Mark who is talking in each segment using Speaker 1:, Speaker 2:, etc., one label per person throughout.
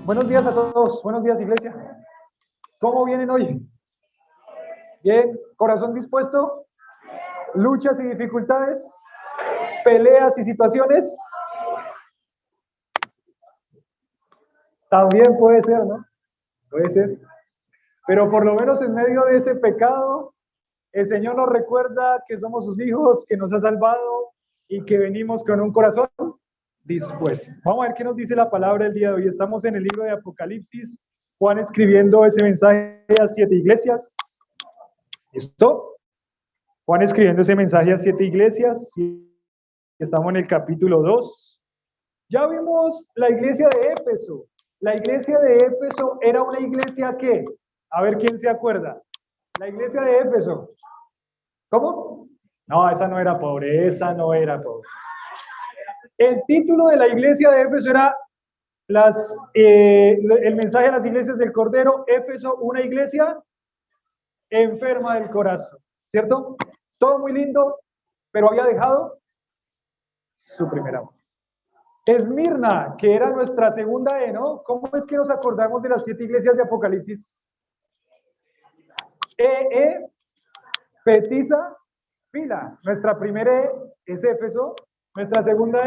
Speaker 1: Buenos días a todos, buenos días iglesia. ¿Cómo vienen hoy? ¿Bien? ¿Corazón dispuesto? ¿Luchas y dificultades? ¿Peleas y situaciones? También puede ser, ¿no? Puede ser. Pero por lo menos en medio de ese pecado, el Señor nos recuerda que somos sus hijos, que nos ha salvado y que venimos con un corazón dispuesto. Vamos a ver qué nos dice la palabra el día de hoy. Estamos en el libro de Apocalipsis, Juan escribiendo ese mensaje a 7 iglesias. ¿Listo? Juan escribiendo ese mensaje a 7 iglesias. Estamos en el capítulo 2. Ya vimos la iglesia de Éfeso. La iglesia de Éfeso era una iglesia que, a ver quién se acuerda. La iglesia de Éfeso. ¿Cómo? No, esa no era pobre, esa no era pobre. El título de la iglesia de Éfeso era el mensaje a las iglesias del Cordero. Éfeso, una iglesia enferma del corazón, ¿cierto? Todo muy lindo, pero había dejado su primer amor. Esmirna, que era nuestra segunda ¿no? ¿Cómo es que nos acordamos de las 7 iglesias de Apocalipsis? Petisa, Fila. Nuestra primera es Éfeso, nuestra segunda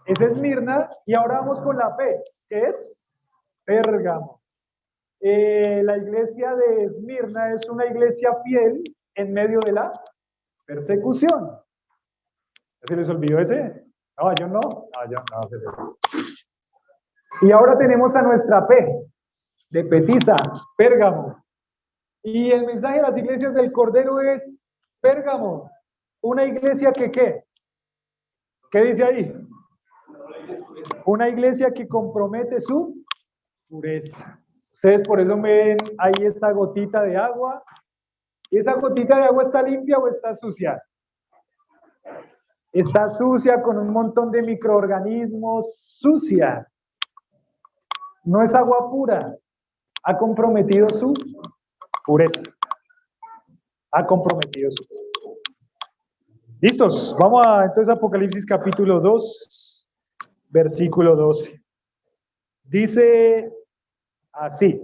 Speaker 1: es Esmirna, y ahora vamos con la P, que es Pérgamo. La iglesia de Esmirna es una iglesia fiel en medio de la persecución. ¿Se les olvidó ese? No, yo no. Y ahora tenemos a nuestra P, de Petisa, Pérgamo. Y el mensaje de las iglesias del Cordero es Pérgamo, una iglesia que ¿qué? ¿Qué dice ahí? Una iglesia que compromete su pureza. Ustedes por eso ven ahí esa gotita de agua. ¿Y esa gotita de agua está limpia o está sucia? Está sucia con un montón de microorganismos, sucia. No es agua pura. Ha comprometido su pureza. Ha comprometido su pureza. ¿Listos? Vamos a entonces Apocalipsis capítulo 2, versículo 12. Dice así.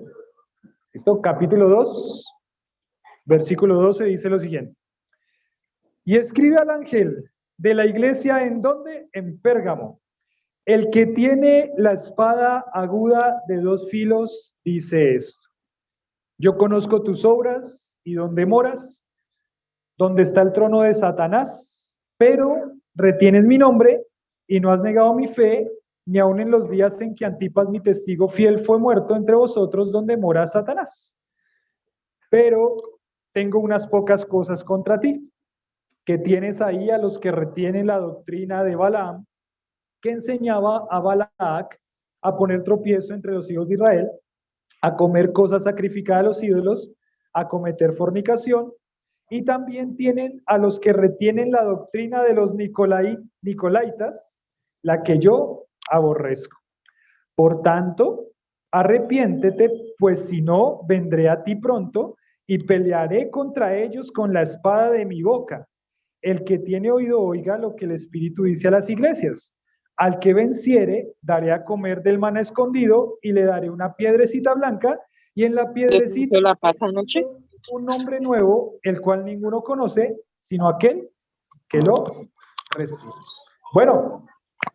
Speaker 1: ¿Listo? Capítulo 2, versículo 12 dice lo siguiente. Y escribe al ángel de la iglesia, ¿en dónde? En Pérgamo. El que tiene la espada aguda de 2 filos dice esto. Yo conozco tus obras y dónde moras, donde está el trono de Satanás, pero retienes mi nombre y no has negado mi fe, ni aun en los días en que Antipas, mi testigo fiel, fue muerto entre vosotros, donde mora Satanás. Pero tengo unas pocas cosas contra ti, que tienes ahí a los que retienen la doctrina de Balaam, que enseñaba a Balac a poner tropiezo entre los hijos de Israel, a comer cosas sacrificadas a los ídolos, a cometer fornicación, y también tienen a los que retienen la doctrina de los nicolaitas, la que yo aborrezco. Por tanto, arrepiéntete, pues si no, vendré a ti pronto y pelearé contra ellos con la espada de mi boca. El que tiene oído, oiga lo que el Espíritu dice a las iglesias. Al que venciere, daré a comer del maná escondido y le daré una piedrecita blanca, y en la piedrecita un nombre nuevo, el cual ninguno conoce, sino aquel que lo recibe. Bueno,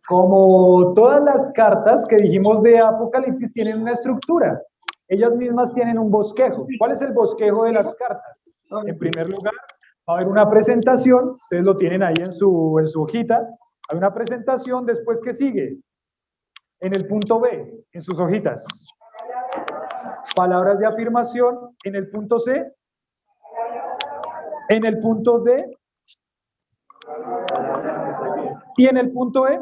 Speaker 1: como todas las cartas que dijimos de Apocalipsis tienen una estructura, ellas mismas tienen un bosquejo. ¿Cuál es el bosquejo de las cartas? En primer lugar, va a haber una presentación, ustedes lo tienen ahí en su hojita, hay una presentación. Después, ¿qué sigue? En el punto B, en sus hojitas. Palabras de afirmación. En el punto C. En el punto D. Y en el punto E,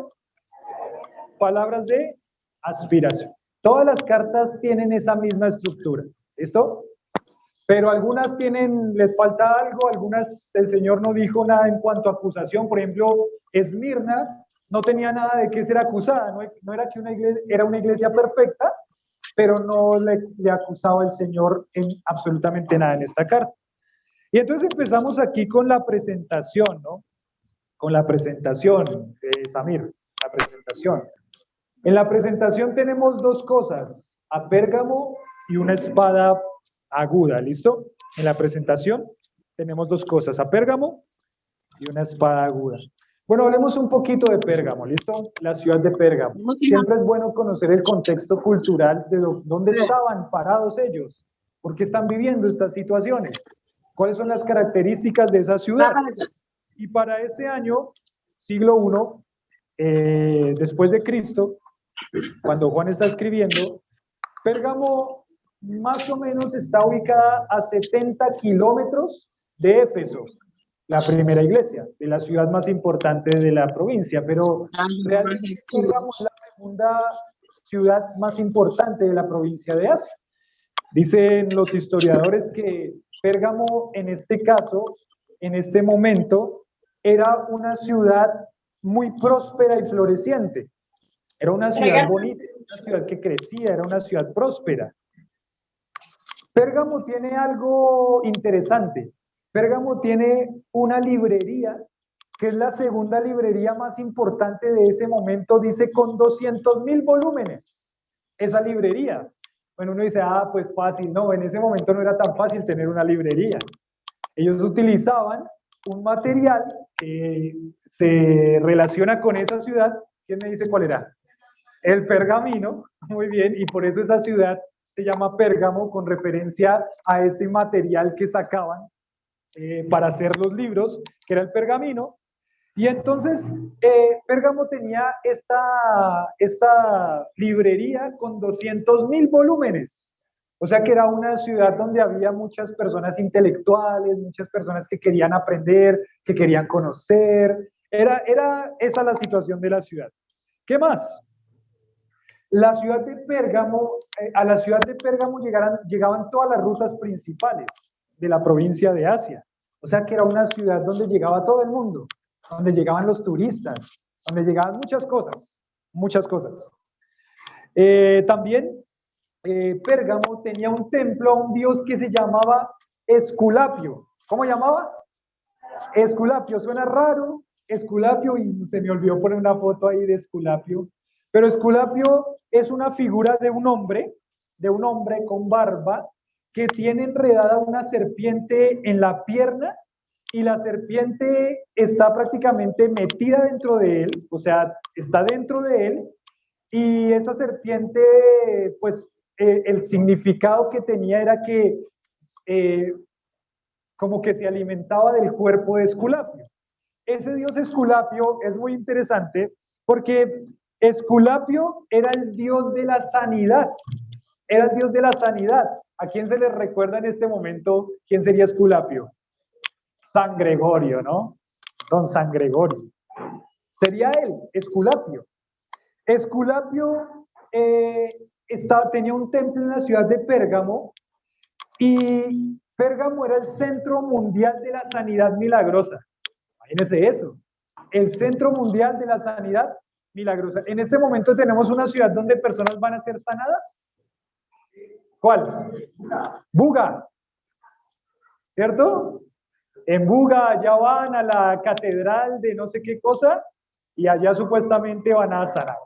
Speaker 1: palabras de aspiración. Todas las cartas tienen esa misma estructura. ¿Listo? Pero algunas les falta algo, algunas el Señor no dijo nada en cuanto a acusación. Por ejemplo, Esmirna no tenía nada de qué ser acusada, no era que era una iglesia perfecta, pero no le acusaba el Señor en absolutamente nada en esta carta. Y entonces empezamos aquí con la presentación, ¿no? Con la presentación de Samir, la presentación. En la presentación tenemos dos cosas, a Pérgamo y una espada aguda, ¿listo? En la presentación tenemos dos cosas, a Pérgamo y una espada aguda. Bueno, hablemos un poquito de Pérgamo, ¿listo? La ciudad de Pérgamo. Siempre es bueno conocer el contexto cultural de dónde estaban parados ellos, por qué están viviendo estas situaciones, cuáles son las características de esa ciudad. Y para ese año, siglo I, después de Cristo, cuando Juan está escribiendo, Pérgamo más o menos está ubicada a 70 kilómetros de Éfeso, la primera iglesia, de la ciudad más importante de la provincia, pero realmente Pérgamo es la segunda ciudad más importante de la provincia de Asia. Dicen los historiadores que Pérgamo, en este caso, en este momento, era una ciudad muy próspera y floreciente. Era una ciudad bonita, una ciudad que crecía, era una ciudad próspera. Pérgamo tiene algo interesante. Pérgamo tiene una librería, que es la segunda librería más importante de ese momento, dice con 200.000 volúmenes. Esa librería. Bueno, uno dice, pues fácil. No, en ese momento no era tan fácil tener una librería. Ellos utilizaban un material que se relaciona con esa ciudad. ¿Quién me dice cuál era? El pergamino, muy bien, y por eso esa ciudad se llama Pérgamo, con referencia a ese material que sacaban para hacer los libros, que era el pergamino. Y entonces Pérgamo tenía esta librería con 200.000 volúmenes. O sea que era una ciudad donde había muchas personas intelectuales, muchas personas que querían aprender, que querían conocer. Era esa la situación de la ciudad. ¿Qué más? La ciudad de Pérgamo, a la ciudad de Pérgamo llegaban todas las rutas principales de la provincia de Asia. O sea que era una ciudad donde llegaba todo el mundo, donde llegaban los turistas, donde llegaban muchas cosas, muchas cosas. También Pérgamo tenía un templo a un dios que se llamaba Esculapio. ¿Cómo llamaba? Esculapio, suena raro, Esculapio, y se me olvidó poner una foto ahí de Esculapio. Pero Esculapio es una figura de un hombre con barba, que tiene enredada una serpiente en la pierna, y la serpiente está prácticamente metida dentro de él, o sea, está dentro de él, y esa serpiente, pues, el significado que tenía era que como que se alimentaba del cuerpo de Esculapio. Ese dios Esculapio es muy interesante porque Esculapio era el dios de la sanidad, era el dios de la sanidad. ¿A quién se le recuerda en este momento quién sería Esculapio? San Gregorio, ¿no? Don San Gregorio. Sería él, Esculapio. Esculapio tenía un templo en la ciudad de Pérgamo, y Pérgamo era el centro mundial de la sanidad milagrosa. Imagínense eso, el centro mundial de la sanidad milagrosa. En este momento tenemos una ciudad donde personas van a ser sanadas. ¿Cuál? Buga, ¿cierto? En Buga allá van a la catedral de no sé qué cosa y allá supuestamente van a sanar.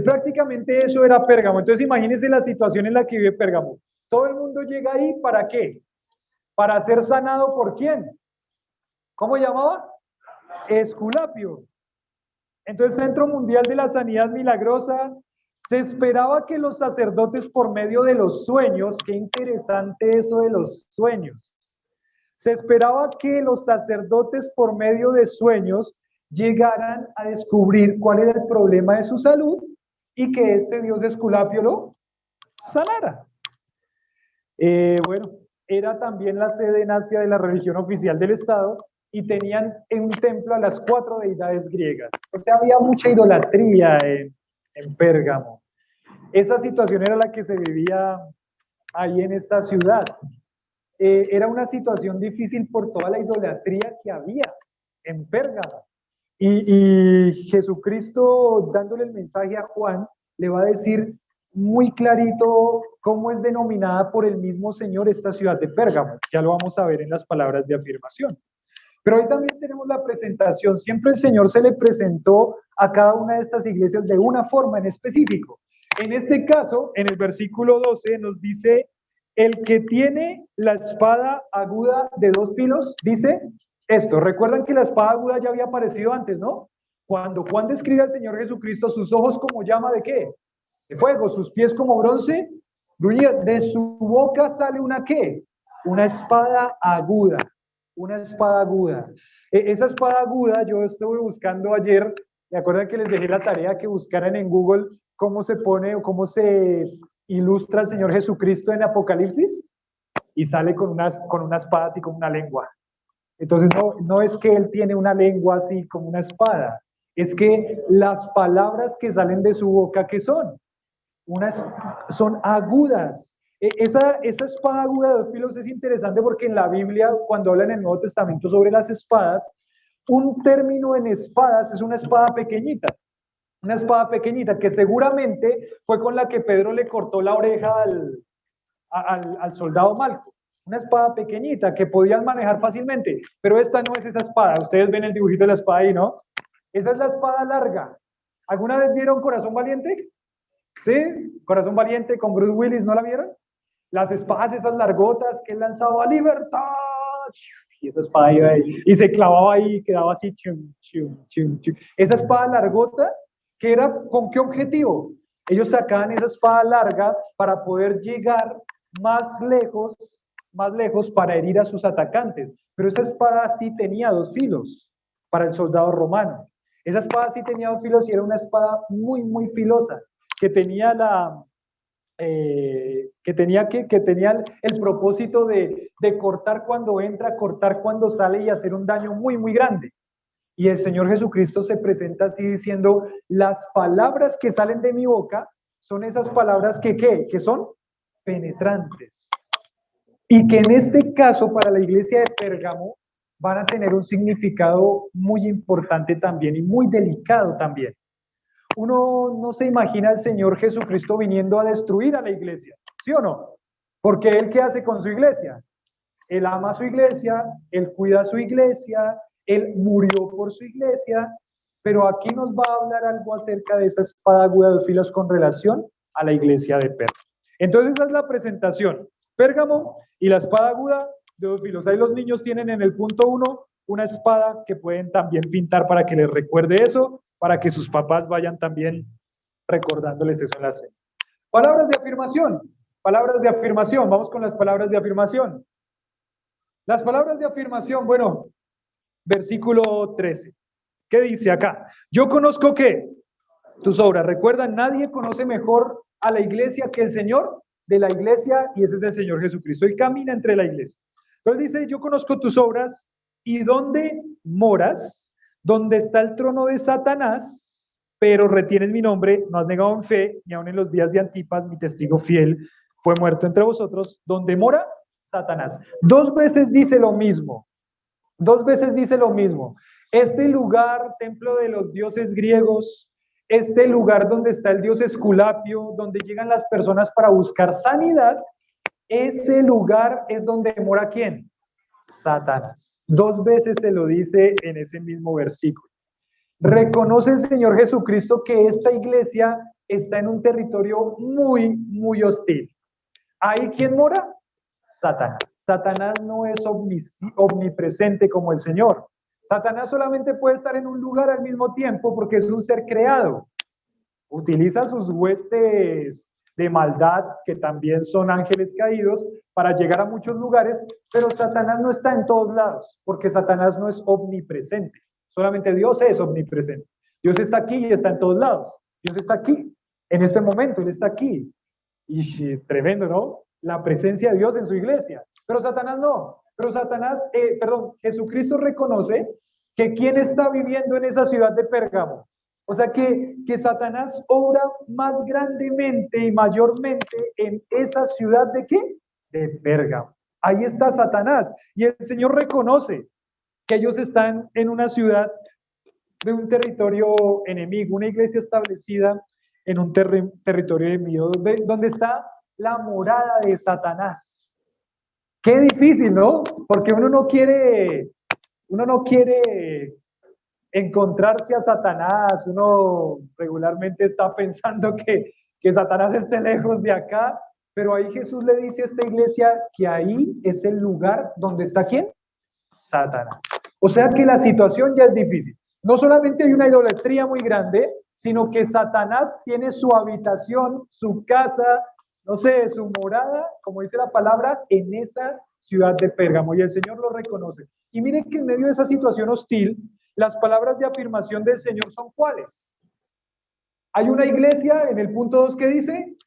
Speaker 1: Prácticamente eso era Pérgamo. Entonces imagínense la situación en la que vive Pérgamo. Todo el mundo llega ahí, ¿para qué? Para ser sanado ¿por quién? ¿Cómo llamaba? Esculapio. Entonces, Centro Mundial de la Sanidad Milagrosa. Se esperaba que los sacerdotes, por medio de los sueños, qué interesante eso de los sueños, se esperaba que los sacerdotes, por medio de sueños, llegaran a descubrir cuál era el problema de su salud y que este dios Esculapio lo sanara. Bueno, era también la sede en Asia de la religión oficial del Estado, y tenían en un templo a las 4 deidades griegas. O sea, había mucha idolatría en Pérgamo. Esa situación era la que se vivía ahí en esta ciudad. Era una situación difícil por toda la idolatría que había en Pérgamo. Y Jesucristo, dándole el mensaje a Juan, le va a decir muy clarito cómo es denominada por el mismo Señor esta ciudad de Pérgamo. Ya lo vamos a ver en las palabras de afirmación. Pero hoy también tenemos la presentación. Siempre el Señor se le presentó a cada una de estas iglesias de una forma en específico. En este caso, en el versículo 12 nos dice, el que tiene la espada aguda de dos filos, dice esto. Recuerdan que la espada aguda ya había aparecido antes, ¿no? Cuando Juan describe al Señor Jesucristo, sus ojos como llama de ¿qué? De fuego, sus pies como bronce, de su boca sale una ¿qué? Una espada aguda, una espada aguda. Esa espada aguda yo estuve buscando ayer, ¿me acuerdan que les dejé la tarea que buscaran en Google cómo se pone o cómo se ilustra al Señor Jesucristo en Apocalipsis? Y sale con una espada así como una lengua. Entonces no es que él tiene una lengua así como una espada, es que las palabras que salen de su boca, ¿qué son? Son agudas. Esa espada aguda de dos filos es interesante porque en la Biblia, cuando hablan en el Nuevo Testamento sobre las espadas, un término en espadas es una espada pequeñita. Una espada pequeñita que seguramente fue con la que Pedro le cortó la oreja al soldado Malco. Una espada pequeñita que podían manejar fácilmente, pero esta no es esa espada. Ustedes ven el dibujito de la espada ahí, ¿no? Esa es la espada larga. ¿Alguna vez vieron Corazón Valiente? ¿Sí? Corazón Valiente con Bruce Willis, ¿no la vieron? Las espadas esas largotas que él lanzaba, ¡libertad! Y esa espada iba ahí, y se clavaba ahí y quedaba así, chum, chum, chum, chum. Esa espada largota, ¿qué era? ¿Con qué objetivo? Ellos sacaban esa espada larga para poder llegar más lejos para herir a sus atacantes. Pero esa espada sí tenía dos filos para el soldado romano. Esa espada sí tenía dos filos y era una espada muy, muy filosa, que tenía el propósito de cortar cuando entra, cortar cuando sale y hacer un daño muy, muy grande. Y el Señor Jesucristo se presenta así diciendo, las palabras que salen de mi boca son esas palabras que son penetrantes. Y que en este caso, para la iglesia de Pérgamo, van a tener un significado muy importante también y muy delicado también. Uno no se imagina al Señor Jesucristo viniendo a destruir a la iglesia, ¿sí o no? Porque Él, ¿qué hace con su iglesia? Él ama a su iglesia, Él cuida a su iglesia, Él murió por su iglesia, pero aquí nos va a hablar algo acerca de esa espada aguda de dos filos con relación a la iglesia de Pérgamo. Entonces esa es la presentación. Pérgamo y la espada aguda de dos filos. Ahí los niños tienen en el punto 1 una espada que pueden también pintar para que les recuerde eso, para que sus papás vayan también recordándoles eso en la cena. Palabras de afirmación. Palabras de afirmación. Vamos con las palabras de afirmación. Las palabras de afirmación, bueno, versículo 13. ¿Qué dice acá? Yo conozco que tus obras. Recuerda, nadie conoce mejor a la iglesia que el Señor de la iglesia, y ese es el Señor Jesucristo. Él camina entre la iglesia. Pero él dice, yo conozco tus obras y dónde moras, donde está el trono de Satanás, pero retienes mi nombre, no has negado en fe, ni aun en los días de Antipas, mi testigo fiel, fue muerto entre vosotros, donde mora Satanás. Dos veces dice lo mismo. Dos veces dice lo mismo. Este lugar, templo de los dioses griegos, este lugar donde está el dios Esculapio, donde llegan las personas para buscar sanidad, ese lugar es donde mora ¿quién? Satanás. Dos veces se lo dice en ese mismo versículo. Reconoce el Señor Jesucristo que esta iglesia está en un territorio muy, muy hostil. ¿Ahí quién mora? Satanás. Satanás no es omnipresente como el Señor. Satanás solamente puede estar en un lugar al mismo tiempo porque es un ser creado. Utiliza sus huestes de maldad, que también son ángeles caídos, para llegar a muchos lugares, pero Satanás no está en todos lados, porque Satanás no es omnipresente. Solamente Dios es omnipresente. Dios está aquí y está en todos lados. Dios está aquí. En este momento, Él está aquí. Y tremendo, ¿no? La presencia de Dios en su iglesia. Pero Satanás no. Pero Jesucristo reconoce que ¿quién está viviendo en esa ciudad de Pérgamo? O sea que Satanás obra más grandemente y mayormente en esa ciudad de ¿qué? De Pérgamo. Ahí está Satanás. Y el Señor reconoce que ellos están en una ciudad de un territorio enemigo, una iglesia establecida en un territorio enemigo, donde está la morada de Satanás. Qué difícil, ¿no? Porque uno no quiere uno no quiere encontrarse a Satanás, uno regularmente está pensando que Satanás esté lejos de acá, pero ahí Jesús le dice a esta iglesia que ahí es el lugar donde está ¿quién? Satanás. O sea que la situación ya es difícil. No solamente hay una idolatría muy grande, sino que Satanás tiene su habitación, su casa, no sé, su morada, como dice la palabra, en esa ciudad de Pérgamo, y el Señor lo reconoce. Y miren que en medio de esa situación hostil, las palabras de afirmación del Señor son ¿cuáles? Hay una iglesia en el punto 2 que dice,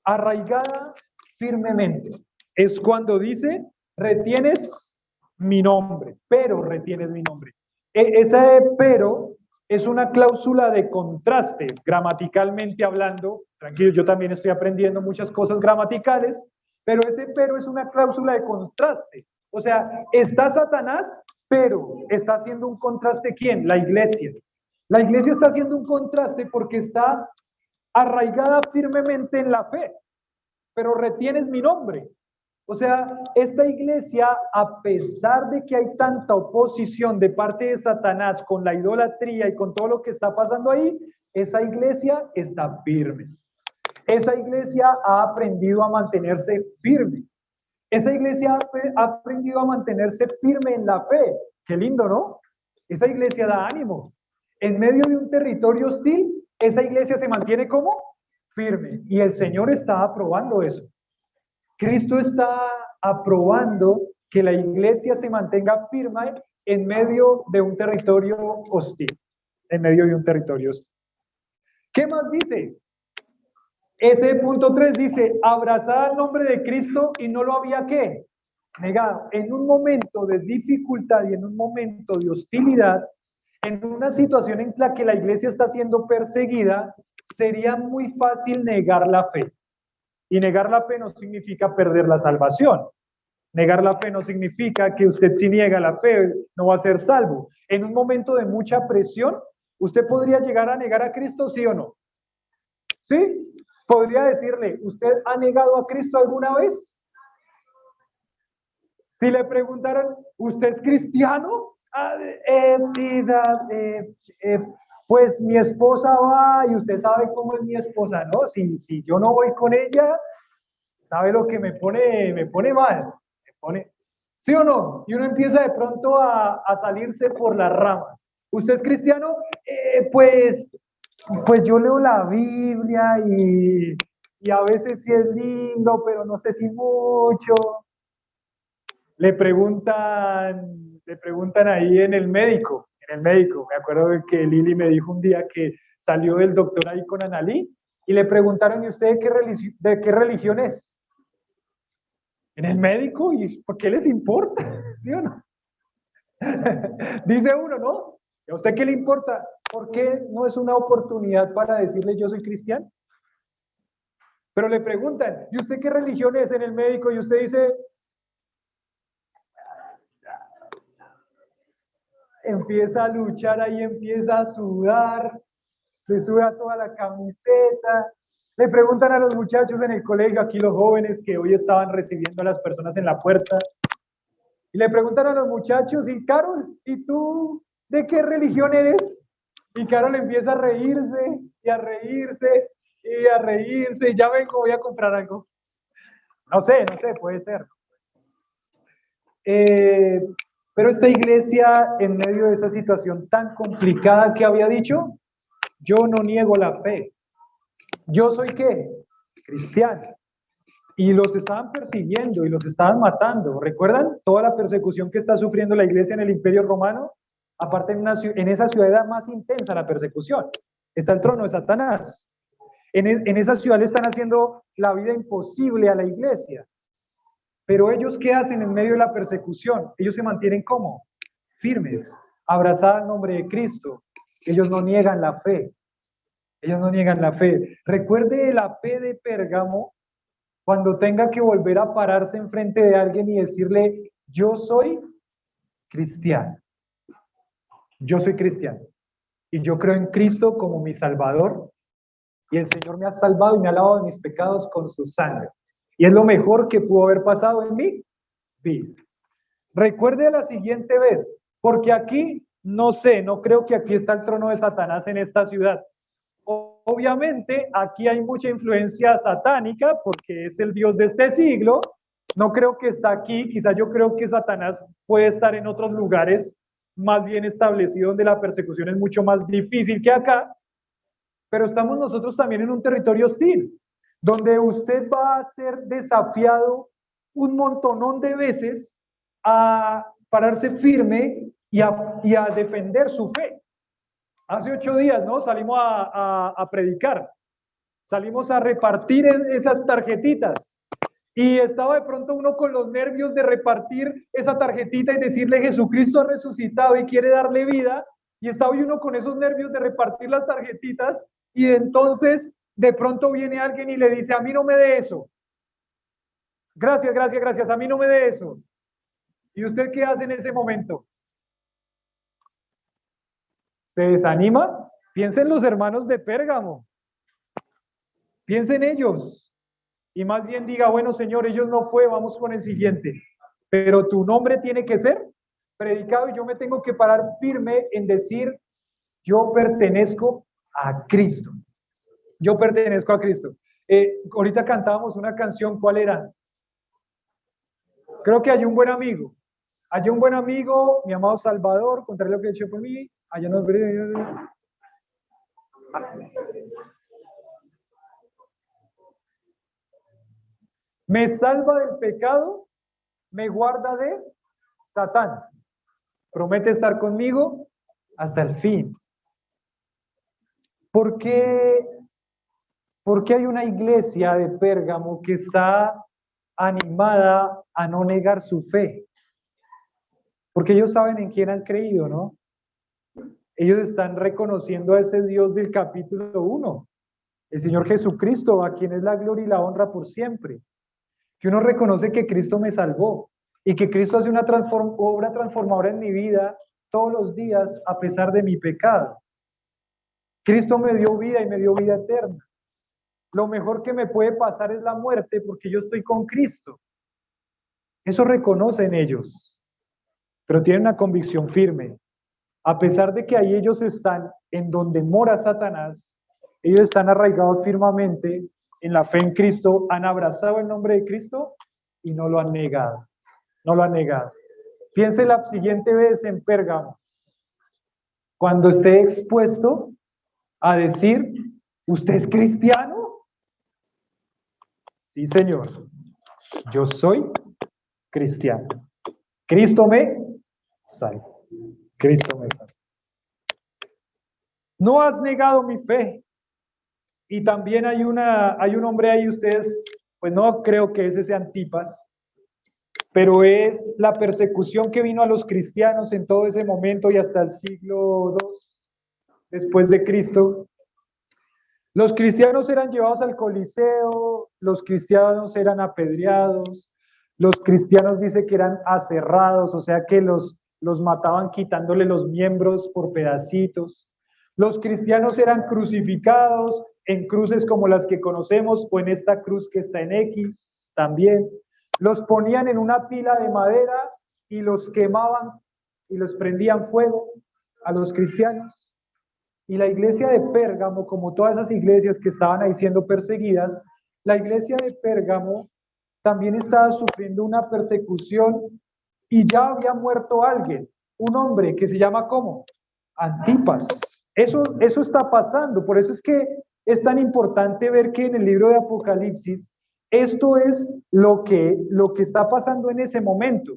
Speaker 1: arraigada firmemente. Es cuando dice, retienes mi nombre, pero retienes mi nombre. Ese pero es una cláusula de contraste, gramaticalmente hablando. Tranquilo, yo también estoy aprendiendo muchas cosas gramaticales, pero ese pero es una cláusula de contraste. O sea, está Satanás, pero está haciendo un contraste ¿quién? La iglesia. La iglesia está haciendo un contraste porque está arraigada firmemente en la fe, pero retienes mi nombre. O sea, esta iglesia, a pesar de que hay tanta oposición de parte de Satanás con la idolatría y con todo lo que está pasando ahí, esa iglesia está firme. Esa iglesia ha aprendido a mantenerse firme. Esa iglesia ha aprendido a mantenerse firme en la fe. Qué lindo, ¿no? Esa iglesia da ánimo. En medio de un territorio hostil, esa iglesia se mantiene como firme. Y el Señor está aprobando eso. Cristo está aprobando que la iglesia se mantenga firme en medio de un territorio hostil. En medio de un territorio hostil. ¿Qué más dice? Ese punto 3 dice, abrazar el nombre de Cristo y no lo había ¿qué? Negado. En un momento de dificultad y en un momento de hostilidad, en una situación en la que la iglesia está siendo perseguida, sería muy fácil negar la fe. Y negar la fe no significa perder la salvación. Negar la fe no significa que usted si niega la fe no va a ser salvo. En un momento de mucha presión, ¿usted podría llegar a negar a Cristo, sí o no? ¿Sí? Podría decirle, ¿usted ha negado a Cristo alguna vez? Si le preguntaran, ¿usted es cristiano? Pues mi esposa va y usted sabe cómo es mi esposa, ¿no? Si yo no voy con ella, ¿sabe lo que me pone mal? Me pone, ¿sí o no? Y uno empieza de pronto a salirse por las ramas. ¿Usted es cristiano? Pues yo leo la Biblia y a veces sí es lindo, pero no sé si mucho. Le preguntan ahí en el médico. Me acuerdo que Lili me dijo un día que salió del doctor ahí con Analí y le preguntaron, ¿y usted de qué religión es? En el médico, ¿y por qué les importa? ¿Sí o no? Dice uno, ¿no? ¿Y a usted qué le importa? ¿Por qué no es una oportunidad para decirle yo soy cristiano? Pero le preguntan, ¿y usted qué religión es en el médico? Y usted dice, empieza a luchar ahí, empieza a sudar, le suda toda la camiseta. Le preguntan a los muchachos en el colegio, aquí los jóvenes que hoy estaban recibiendo a las personas en la puerta, y le preguntan a los muchachos, y Carol, ¿y tú de qué religión eres? Y Carol empieza a reírse, y a reírse, y a reírse, y ya vengo, voy a comprar algo. No sé, puede ser. Pero esta iglesia, en medio de esa situación tan complicada que había dicho, yo no niego la fe. ¿Yo soy qué? Cristiano. Y los estaban persiguiendo y los estaban matando. ¿Recuerdan toda la persecución que está sufriendo la iglesia en el Imperio Romano? Aparte, en esa ciudad era más intensa la persecución. Está el trono de Satanás. En esa ciudad le están haciendo la vida imposible a la iglesia. Pero ellos, ¿qué hacen en medio de la persecución? Ellos se mantienen como firmes, abrazados al nombre de Cristo. Ellos no niegan la fe. Ellos no niegan la fe. Recuerde la fe de Pérgamo cuando tenga que volver a pararse enfrente de alguien y decirle, yo soy cristiano. Yo soy cristiano. Y yo creo en Cristo como mi Salvador. Y el Señor me ha salvado y me ha lavado de mis pecados con su sangre. Y es lo mejor que pudo haber pasado en mi vida. Recuerde la siguiente vez, Porque aquí, no sé, no creo que aquí está el trono de Satanás en esta ciudad. Obviamente, aquí hay mucha influencia satánica porque es el Dios de este siglo. No creo que está aquí, quizás yo creo que Satanás puede estar en otros lugares más bien establecidos donde la persecución es mucho más difícil que acá, pero estamos nosotros también en un territorio hostil, donde usted va a ser desafiado un montonón de veces a pararse firme y a defender su fe. Hace 8 días, ¿no? Salimos a predicar, salimos a repartir esas tarjetitas. Y estaba de pronto uno con los nervios de repartir esa tarjetita y decirle Jesucristo ha resucitado y quiere darle vida. Y estaba uno con esos nervios de repartir las tarjetitas y entonces de pronto viene alguien y le dice, a mí no me dé eso. Gracias, gracias, gracias, a mí no me dé eso. ¿Y usted qué hace en ese momento? ¿Se desanima? Piensa en los hermanos de Pérgamo. Piensa en ellos. Y más bien diga, bueno, Señor, ellos no fue, vamos con el siguiente. Pero tu nombre tiene que ser predicado y yo me tengo que parar firme en decir, yo pertenezco a Cristo. Yo pertenezco a Cristo. Ahorita cantábamos una canción, ¿cuál era? Creo que hay un buen amigo. Hay un buen amigo, mi amado Salvador, contaré lo que he hecho por mí. Allá nos me salva del pecado, me guarda de Satán. Promete estar conmigo hasta el fin. ¿Por qué hay una iglesia de Pérgamo que está animada a no negar su fe? Porque ellos saben en quién han creído, ¿no? Ellos están reconociendo a ese Dios del capítulo 1, el Señor Jesucristo, a quien es la gloria y la honra por siempre. Que uno reconoce que Cristo me salvó y que Cristo hace una obra transformadora en mi vida todos los días a pesar de mi pecado. Cristo me dio vida y me dio vida eterna. Lo mejor que me puede pasar es la muerte porque yo estoy con Cristo. Eso reconocen ellos, pero tienen una convicción firme. A pesar de que ahí ellos están en donde mora Satanás, ellos están arraigados firmemente en la fe en Cristo, han abrazado el nombre de Cristo y no lo han negado. No lo han negado. Piense la siguiente vez en Pérgamo, cuando esté expuesto a decir, ¿usted es cristiano? Sí, Señor, yo soy cristiano. Cristo me salva. Cristo me salva. No has negado mi fe. Y también hay un hombre ahí, ustedes, pues no creo que ese sea Antipas, pero es la persecución que vino a los cristianos en todo ese momento y hasta el siglo II después de Cristo. Los cristianos eran llevados al Coliseo, los cristianos eran apedreados, los cristianos dice que eran aserrados, o sea que los mataban quitándole los miembros por pedacitos. Los cristianos eran crucificados en cruces como las que conocemos o en esta cruz que está en X también. Los ponían en una pila de madera y los quemaban y los prendían fuego a los cristianos. Y la iglesia de Pérgamo, como todas esas iglesias que estaban ahí siendo perseguidas, la iglesia de Pérgamo también estaba sufriendo una persecución y ya había muerto alguien, un hombre que se llama ¿cómo? Antipas. Eso está pasando, por eso es que es tan importante ver que en el libro de Apocalipsis esto es lo que está pasando en ese momento.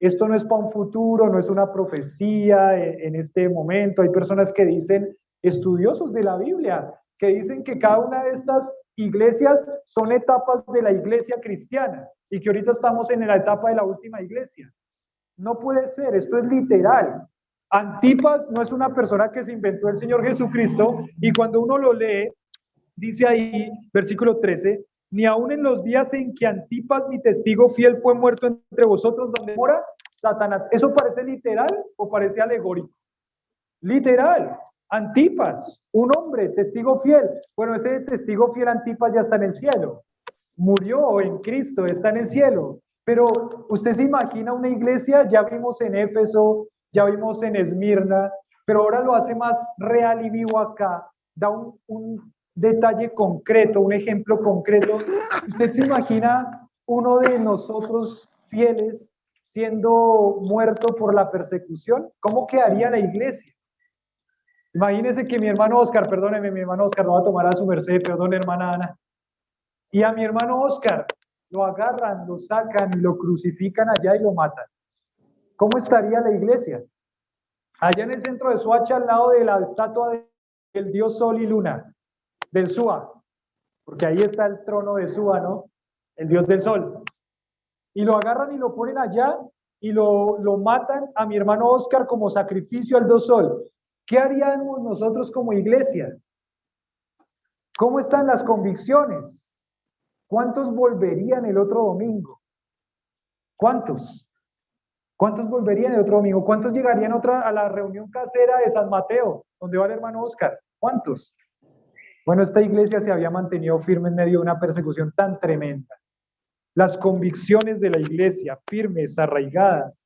Speaker 1: Esto no es para un futuro, no es una profecía en este momento. Hay personas que dicen, estudiosos de la Biblia, que dicen que cada una de estas iglesias son etapas de la iglesia cristiana y que ahorita estamos en la etapa de la última iglesia. No puede ser, esto es literal. Antipas no es una persona que se inventó el Señor Jesucristo y cuando uno lo lee, dice ahí, versículo 13, ni aun en los días en que Antipas, mi testigo fiel, fue muerto entre vosotros, donde mora Satanás. ¿Eso parece literal o parece alegórico? Literal. Antipas, un hombre, testigo fiel. Bueno, ese testigo fiel Antipas ya está en el cielo. Murió en Cristo, está en el cielo. Pero usted se imagina una iglesia, ya vimos en Éfeso, ya vimos en Esmirna, pero ahora lo hace más real y vivo acá, da un detalle concreto, un ejemplo concreto. ¿Usted se imagina uno de nosotros fieles siendo muerto por la persecución? ¿Cómo quedaría la iglesia? Imagínese que mi hermano Oscar, perdóneme, mi hermano Oscar, no va a tomar a su merced, perdón, hermana Ana, y a mi hermano Oscar lo agarran, lo sacan y lo crucifican allá y lo matan. ¿Cómo estaría la iglesia? Allá en el centro de Soacha, al lado de la estatua del dios Sol y Luna, del Sua, porque ahí está el trono de Sua, ¿no? El dios del Sol. Y lo agarran y lo ponen allá y lo matan a mi hermano Oscar como sacrificio al dios Sol. ¿Qué haríamos nosotros como iglesia? ¿Cómo están las convicciones? ¿Cuántos volverían el otro domingo? ¿Cuántos? ¿Cuántos volverían el otro domingo? ¿Cuántos llegarían a la reunión casera de San Mateo, donde va el hermano Oscar? ¿Cuántos? Bueno, esta iglesia se había mantenido firme en medio de una persecución tan tremenda. Las convicciones de la iglesia, firmes, arraigadas,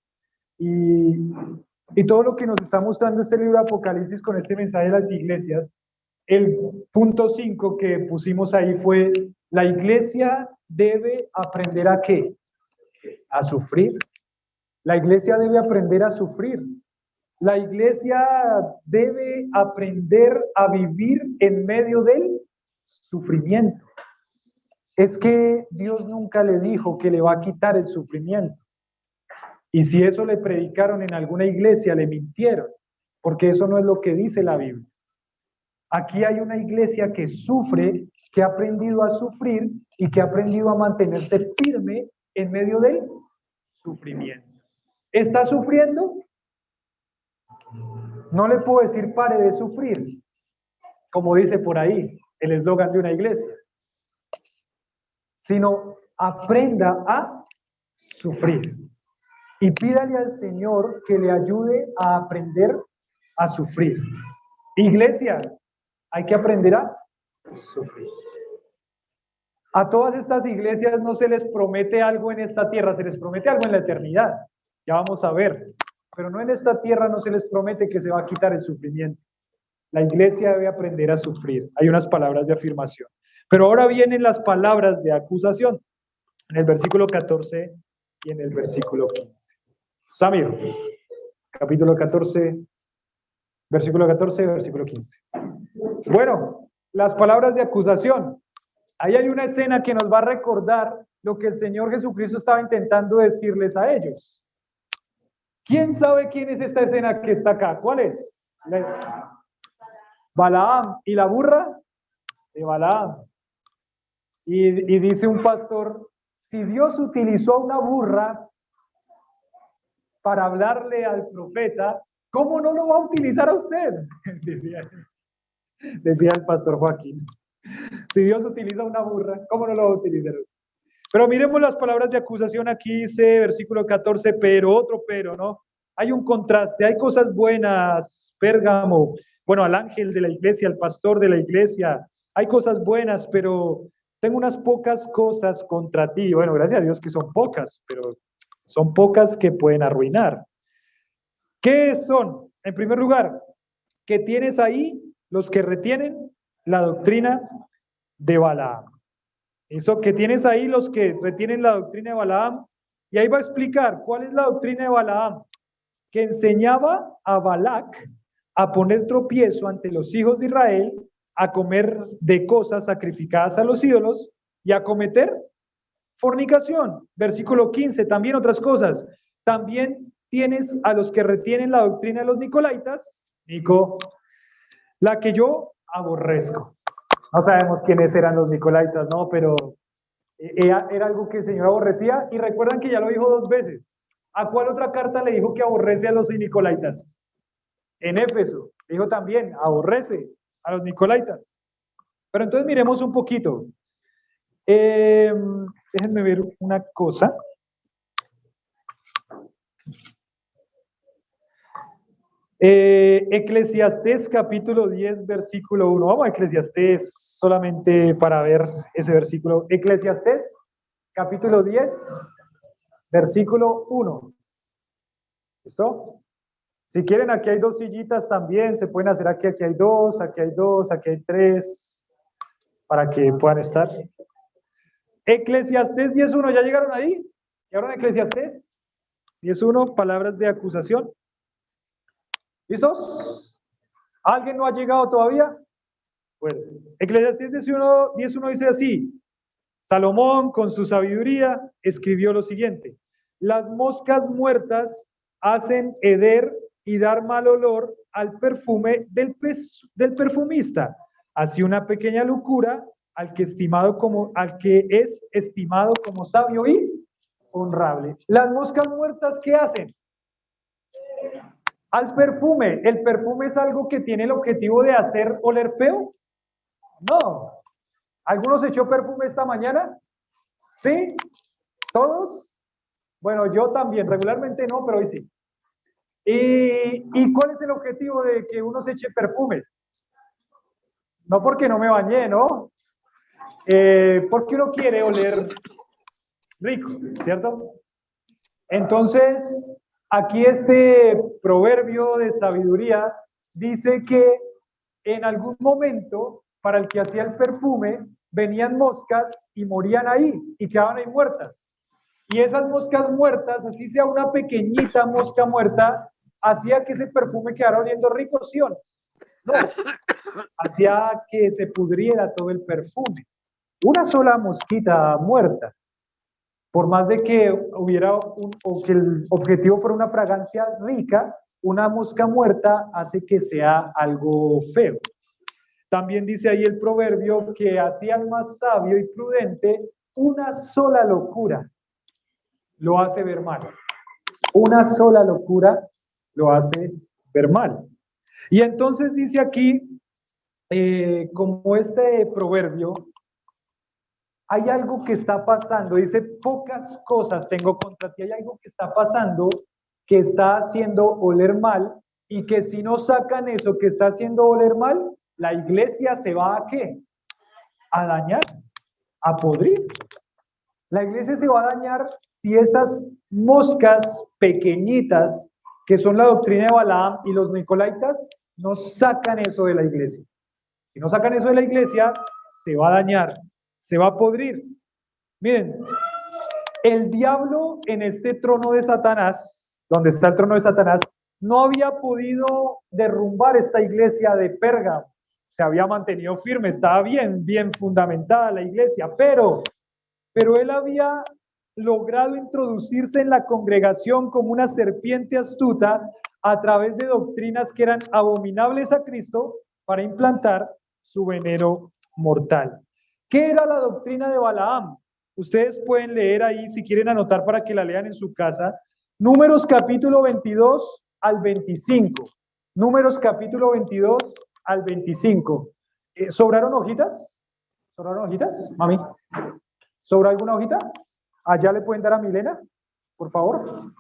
Speaker 1: y todo lo que nos está mostrando este libro de Apocalipsis con este mensaje de las iglesias, el punto 5 que pusimos ahí fue: la iglesia debe aprender ¿a qué? A sufrir. La iglesia debe aprender a sufrir. La iglesia debe aprender a vivir en medio del sufrimiento. Es que Dios nunca le dijo que le va a quitar el sufrimiento. Y si eso le predicaron en alguna iglesia, le mintieron, porque eso no es lo que dice la Biblia. Aquí hay una iglesia que sufre, que ha aprendido a sufrir y que ha aprendido a mantenerse firme en medio del sufrimiento. ¿Está sufriendo? No le puedo decir pare de sufrir, como dice por ahí el eslogan de una iglesia, sino aprenda a sufrir. Y pídale al Señor que le ayude a aprender a sufrir. Iglesia, hay que aprender a sufrir. A todas estas iglesias no se les promete algo en esta tierra, se les promete algo en la eternidad. Ya vamos a ver. Pero no en esta tierra, no se les promete que se va a quitar el sufrimiento. La iglesia debe aprender a sufrir. Hay unas palabras de afirmación. Pero ahora vienen las palabras de acusación. En el versículo 14 y en el versículo 15. Samir, capítulo 14, versículo 14, versículo 15. Bueno, las palabras de acusación. Ahí hay una escena que nos va a recordar lo que el Señor Jesucristo estaba intentando decirles a ellos. ¿Quién sabe quién es esta escena que está acá? ¿Cuál es? Balaam. ¿Y la burra? De Balaam. Y dice un pastor, si Dios utilizó a una burra para hablarle al profeta, ¿cómo no lo va a utilizar a usted? Decía el pastor Joaquín. Si Dios utiliza una burra, ¿cómo no lo va a utilizar a usted? Pero miremos las palabras de acusación. Aquí dice, versículo 14, pero, otro pero, ¿no? Hay un contraste, hay cosas buenas, Pérgamo, bueno, al ángel de la iglesia, al pastor de la iglesia, hay cosas buenas, pero tengo unas pocas cosas contra ti. Bueno, gracias a Dios que son pocas, pero son pocas que pueden arruinar. ¿Qué son? En primer lugar, que tienes ahí los que retienen la doctrina de Balaam. Eso que tienes ahí los que retienen la doctrina de Balaam, y ahí va a explicar cuál es la doctrina de Balaam, que enseñaba a Balac a poner tropiezo ante los hijos de Israel, a comer de cosas sacrificadas a los ídolos y a cometer fornicación. Versículo 15, también otras cosas. También tienes a los que retienen la doctrina de los nicolaitas, Nico, la que yo aborrezco. No sabemos quiénes eran los nicolaitas, ¿no? Pero era algo que el Señor aborrecía, y recuerdan que ya lo dijo 2 veces. ¿A cuál otra carta le dijo que aborrece a los nicolaitas? En Éfeso, dijo también, aborrece a los nicolaitas. Pero entonces miremos un poquito. Déjenme ver una cosa. Eclesiastés capítulo 10, versículo 1. Vamos a Eclesiastés solamente para ver ese versículo. Eclesiastés capítulo 10, versículo 1. ¿Listo? Si quieren, aquí hay 2 sillitas también, se pueden hacer aquí, aquí hay 2, aquí hay 2, aquí hay 3, para que puedan estar. Eclesiastés 10:1, ¿ya llegaron ahí? ¿Llegaron a Eclesiastés 10:1, palabras de acusación? ¿Listos? ¿Alguien no ha llegado todavía? Bueno, Eclesiastés 10:1 dice así: Salomón, con su sabiduría, escribió lo siguiente: las moscas muertas hacen heder y dar mal olor al perfume del perfumista. Así una pequeña locura al que es estimado como sabio y honrable. Las moscas muertas, ¿qué hacen? Al perfume. ¿El perfume es algo que tiene el objetivo de hacer oler feo? No. ¿Algunos echó perfume esta mañana? ¿Sí? ¿Todos? Bueno, yo también, regularmente no, pero hoy sí. ¿Y cuál es el objetivo de que uno se eche perfume? No porque no me bañé, ¿no? Porque uno quiere oler rico, ¿cierto? Entonces, aquí este proverbio de sabiduría dice que en algún momento, para el que hacía el perfume, venían moscas y morían ahí y quedaban ahí muertas. Y esas moscas muertas, así sea una pequeñita mosca muerta, hacía que ese perfume quedara oliendo rico, ¿sí o no? No, hacía que se pudriera todo el perfume. Una sola mosquita muerta, por más de que hubiera o que el objetivo fuera una fragancia rica, una mosca muerta hace que sea algo feo. También dice ahí el proverbio que hacía al más sabio y prudente una sola locura lo hace ver mal. Una sola locura lo hace ver mal. Y entonces dice aquí, como este proverbio, hay algo que está pasando, dice, pocas cosas tengo contra ti, hay algo que está pasando que está haciendo oler mal, y que si no sacan eso que está haciendo oler mal, la iglesia se va ¿a qué? A dañar, a podrir. La iglesia se va a dañar si esas moscas pequeñitas, que son la doctrina de Balaam y los nicolaitas, no sacan eso de la iglesia. Si no sacan eso de la iglesia, se va a dañar, se va a podrir. Miren, el diablo en este trono de Satanás, donde está el trono de Satanás, no había podido derrumbar esta iglesia de Pérgamo. Se había mantenido firme, estaba bien fundamentada la iglesia, pero él había logrado introducirse en la congregación como una serpiente astuta a través de doctrinas que eran abominables a Cristo para implantar su veneno mortal. ¿Qué era la doctrina de Balaam? Ustedes pueden leer ahí, si quieren anotar para que la lean en su casa, Números capítulo 22 al 25. Números capítulo 22 al 25. ¿Sobraron hojitas? ¿Sobraron hojitas, mami? ¿Sobra alguna hojita? Allá le pueden dar a Milena, por favor.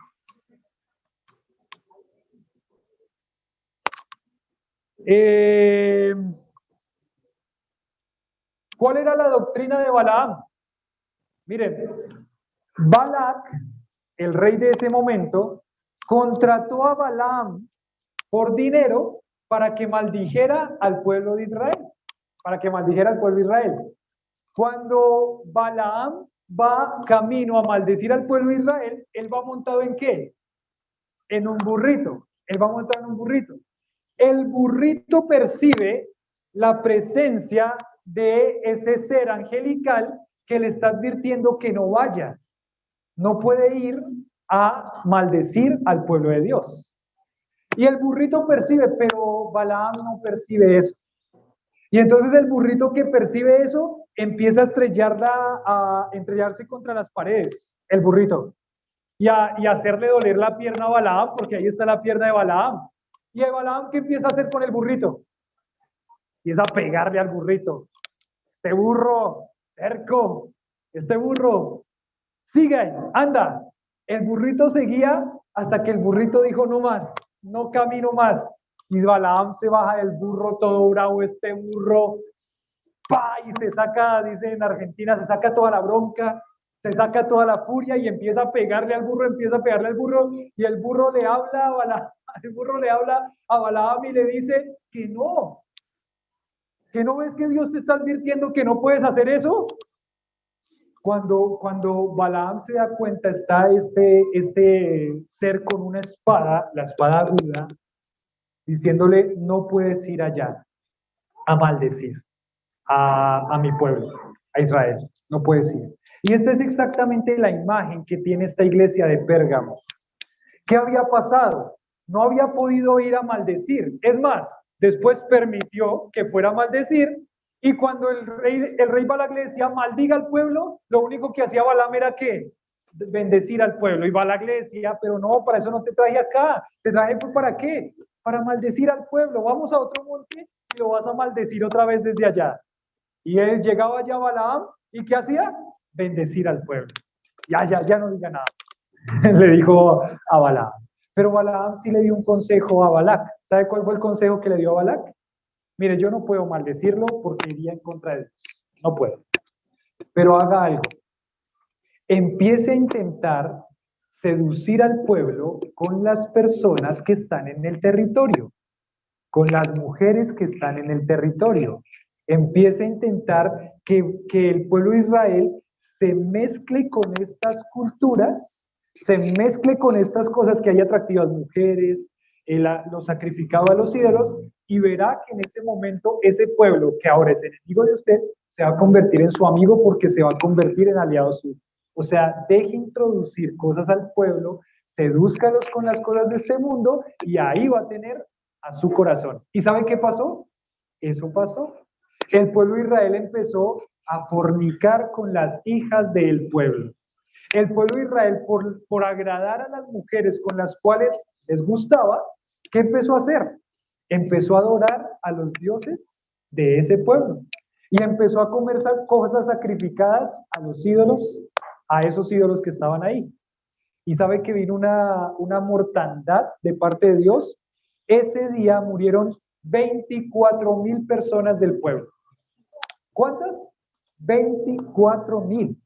Speaker 1: ¿Cuál era la doctrina de Balaam? Miren, Balac, el rey de ese momento, contrató a Balaam por dinero para que maldijera al pueblo de Israel. Para que maldijera al pueblo de Israel. Cuando Balaam va camino a maldecir al pueblo de Israel, él va montado ¿en qué? En un burrito. Él va montado en un burrito. El burrito percibe la presencia de ese ser angelical que le está advirtiendo que no vaya. No puede ir a maldecir al pueblo de Dios. Y el burrito percibe, pero Balaam no percibe eso. Y entonces el burrito que percibe eso empieza a estrellarse contra las paredes, el burrito, y hacerle doler la pierna a Balaam, porque ahí está la pierna de Balaam. ¿Y el Balaam qué empieza a hacer con el burrito? Empieza a pegarle al burrito. Este burro, terco, este burro, sigue, anda. El burrito seguía hasta que el burrito dijo no más, no camino más. Y Balaam se baja del burro todo bravo, este burro, ¡pa! Y se saca, dice en Argentina, se saca toda la bronca, se saca toda la furia y empieza a pegarle al burro, y el burro le habla a Balaam, y le dice que no ves que Dios te está advirtiendo que no puedes hacer eso. Cuando Balaam se da cuenta, está este ser con una espada, la espada aguda, diciéndole, no puedes ir allá a maldecir a mi pueblo, a Israel, no puedes ir. Y esta es exactamente la imagen que tiene esta iglesia de Pérgamo. ¿Qué había pasado? No había podido ir a maldecir. Es más, después permitió que fuera a maldecir, y cuando el rey Balac le decía, maldiga al pueblo, lo único que hacía Balaam era ¿qué? Bendecir al pueblo. Y Balac le decía, pero no, para eso no te traje acá. ¿Te traje para qué? Para maldecir al pueblo. Vamos a otro monte y lo vas a maldecir otra vez desde allá. Y él llegaba allá a Balaam, ¿y qué hacía? Bendecir al pueblo. Ya no diga nada. Le dijo a Balaam. Pero Balaam sí le dio un consejo a Balac. ¿Sabe cuál fue el consejo que le dio a Balac? Mire, yo no puedo maldecirlo porque iría en contra de Dios. No puedo. Pero haga algo. Empiece a intentar seducir al pueblo con las personas que están en el territorio, con las mujeres que están en el territorio. Empiece a intentar que el pueblo de Israel se mezcle con estas culturas, se mezcle con estas cosas que hay atractivas, mujeres, lo sacrificado a los ídolos, y verá que en ese momento ese pueblo que ahora es enemigo de usted se va a convertir en su amigo porque se va a convertir en aliado suyo. O sea, deje introducir cosas al pueblo, sedúzcalos con las cosas de este mundo y ahí va a tener a su corazón. ¿Y sabe qué pasó? Eso pasó. El pueblo de Israel empezó a fornicar con las hijas del pueblo. El pueblo de Israel, por agradar a las mujeres con las cuales les gustaba, ¿qué empezó a hacer? Empezó a adorar a los dioses de ese pueblo y empezó a comer cosas sacrificadas a los ídolos, a esos ídolos que estaban ahí. Y sabe que vino una mortandad de parte de Dios. Ese día murieron 24,000 personas del pueblo. ¿Cuántas? 24,000.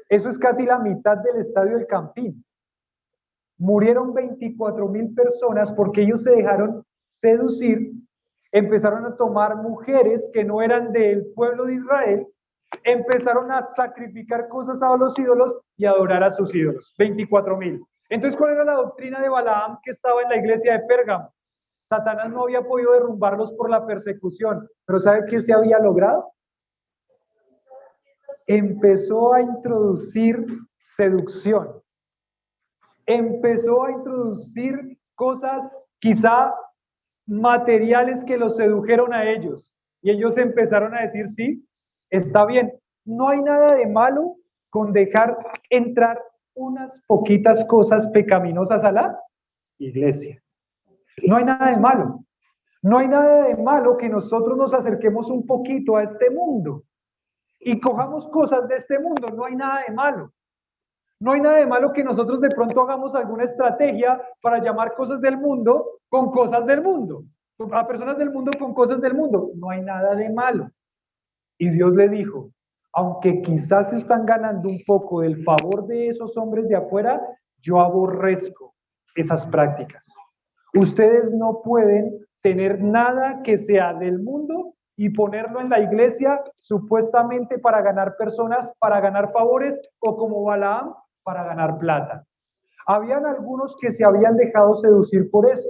Speaker 1: Eso es casi la mitad del estadio del Campín. Murieron 24,000 personas porque ellos se dejaron seducir, empezaron a tomar mujeres que no eran del pueblo de Israel, empezaron a sacrificar cosas a los ídolos y a adorar a sus ídolos. 24,000. Entonces, ¿cuál era la doctrina de Balaam que estaba en la iglesia de Pérgamo? Satanás no había podido derrumbarlos por la persecución, pero ¿sabe qué se había logrado? Empezó a introducir seducción, empezó a introducir cosas quizá materiales que los sedujeron a ellos, y ellos empezaron a decir, sí, está bien, no hay nada de malo con dejar entrar unas poquitas cosas pecaminosas a la iglesia. No hay nada de malo. No hay nada de malo que nosotros nos acerquemos un poquito a este mundo y cojamos cosas de este mundo. No hay nada de malo. No hay nada de malo que nosotros de pronto hagamos alguna estrategia para llamar cosas del mundo con cosas del mundo, a personas del mundo con cosas del mundo. No hay nada de malo. Y Dios le dijo, aunque quizás están ganando un poco del favor de esos hombres de afuera, yo aborrezco esas prácticas. Ustedes no pueden tener nada que sea del mundo y ponerlo en la iglesia supuestamente para ganar personas, para ganar favores, o como Balaam, para ganar plata. Habían algunos que se habían dejado seducir por eso.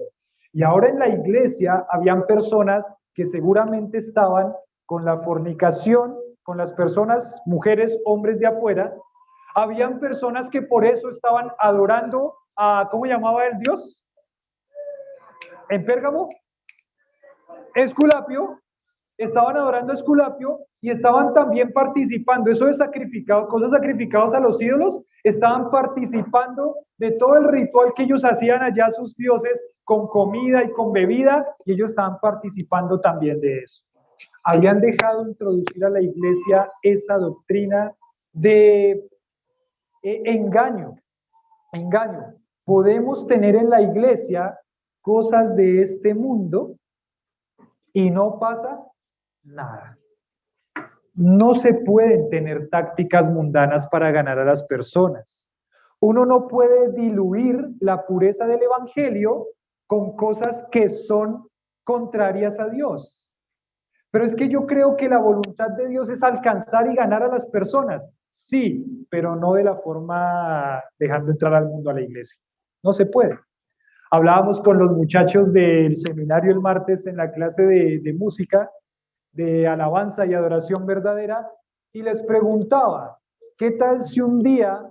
Speaker 1: Y ahora en la iglesia habían personas que seguramente estaban con la fornicación, con las personas, mujeres, hombres de afuera. Habían personas que por eso estaban adorando a, ¿cómo llamaba el Dios? En Pérgamo, Esculapio. Estaban adorando a Esculapio y estaban también participando, eso de sacrificado, cosas sacrificadas a los ídolos, estaban participando de todo el ritual que ellos hacían allá a sus dioses con comida y con bebida, y ellos estaban participando también de eso. Habían dejado introducir a la iglesia esa doctrina de engaño. Podemos tener en la iglesia cosas de este mundo y no pasa nada. No se pueden tener tácticas mundanas para ganar a las personas. Uno no puede diluir la pureza del evangelio con cosas que son contrarias a Dios. Pero es que yo creo que la voluntad de Dios es alcanzar y ganar a las personas. Sí, pero no de la forma dejando entrar al mundo a la iglesia. No se puede. Hablábamos con los muchachos del seminario el martes en la clase de música, de alabanza y adoración verdadera, y les preguntaba, ¿qué tal si un día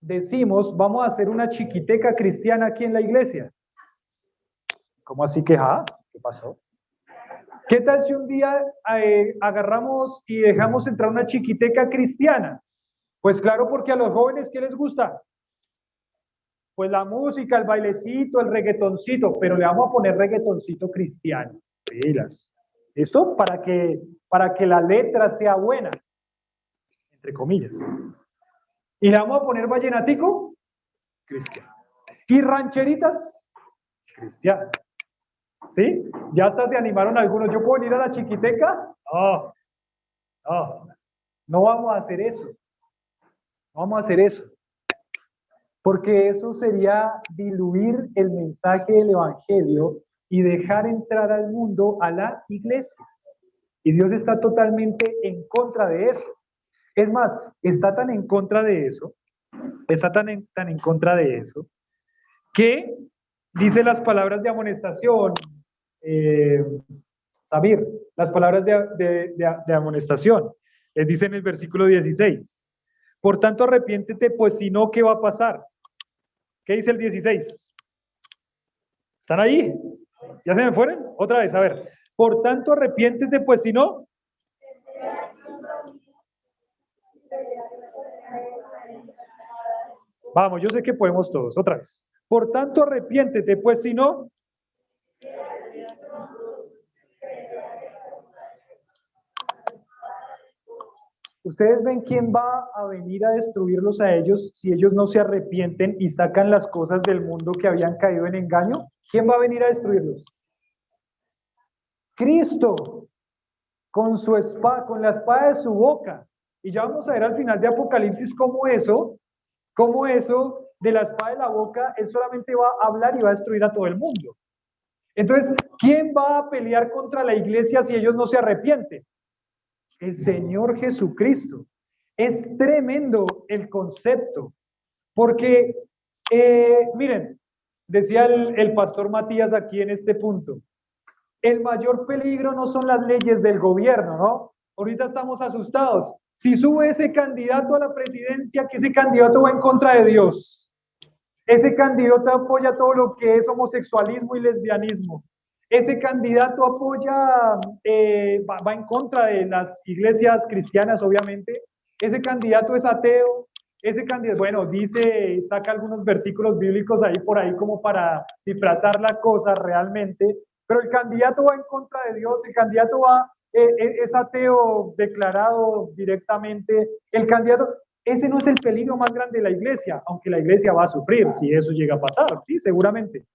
Speaker 1: decimos, vamos a hacer una chiquiteca cristiana aquí en la iglesia? ¿Cómo así que, qué pasó? ¿Qué tal si un día agarramos y dejamos entrar una chiquiteca cristiana? Pues claro, porque a los jóvenes, ¿qué les gusta? Pues la música, el bailecito, el reggaetoncito, pero le vamos a poner reggaetoncito cristiano. Pilas. ¿Listo? Para que la letra sea buena, entre comillas. Y le vamos a poner vallenatico cristiano. Y rancheritas cristiano. ¿Sí? Ya hasta se animaron algunos. ¿Yo puedo ir a la chiquiteca? No, no, no vamos a hacer eso. No vamos a hacer eso. Porque eso sería diluir el mensaje del evangelio y dejar entrar al mundo a la iglesia. Y Dios está totalmente en contra de eso. Es más, está tan en contra de eso, tan en contra de eso, que dice las palabras de amonestación, Sabir, las palabras de amonestación. Les dice en el versículo 16. Por tanto, arrepiéntete, pues si no, ¿qué va a pasar? ¿Qué dice el 16? ¿Están ahí? ¿Ya se me fueron? Otra vez, a ver. Por tanto, arrepiéntete, pues si no. Vamos, yo sé que podemos todos. Otra vez. Por tanto, arrepiéntete, pues si no. ¿Ustedes ven quién va a venir a destruirlos a ellos si ellos no se arrepienten y sacan las cosas del mundo que habían caído en engaño? ¿Quién va a venir a destruirlos? Cristo, con su espada, con la espada de su boca. Y ya vamos a ver al final de Apocalipsis cómo eso de la espada de la boca, él solamente va a hablar y va a destruir a todo el mundo. Entonces, ¿quién va a pelear contra la iglesia si ellos no se arrepienten? El Señor Jesucristo. Es tremendo el concepto, porque, miren, decía el pastor Matías aquí en este punto, el mayor peligro no son las leyes del gobierno, ¿no? Ahorita estamos asustados. Si sube ese candidato a la presidencia, que ese candidato va en contra de Dios. Ese candidato apoya todo lo que es homosexualismo y lesbianismo. Ese candidato apoya, va en contra de las iglesias cristianas, obviamente. Ese candidato es ateo. Ese candidato, bueno, dice, saca algunos versículos bíblicos ahí por ahí como para disfrazar la cosa realmente, pero el candidato va en contra de Dios, el candidato es ateo declarado directamente, el candidato, ese no es el peligro más grande de la iglesia, aunque la iglesia va a sufrir si eso llega a pasar, sí, seguramente.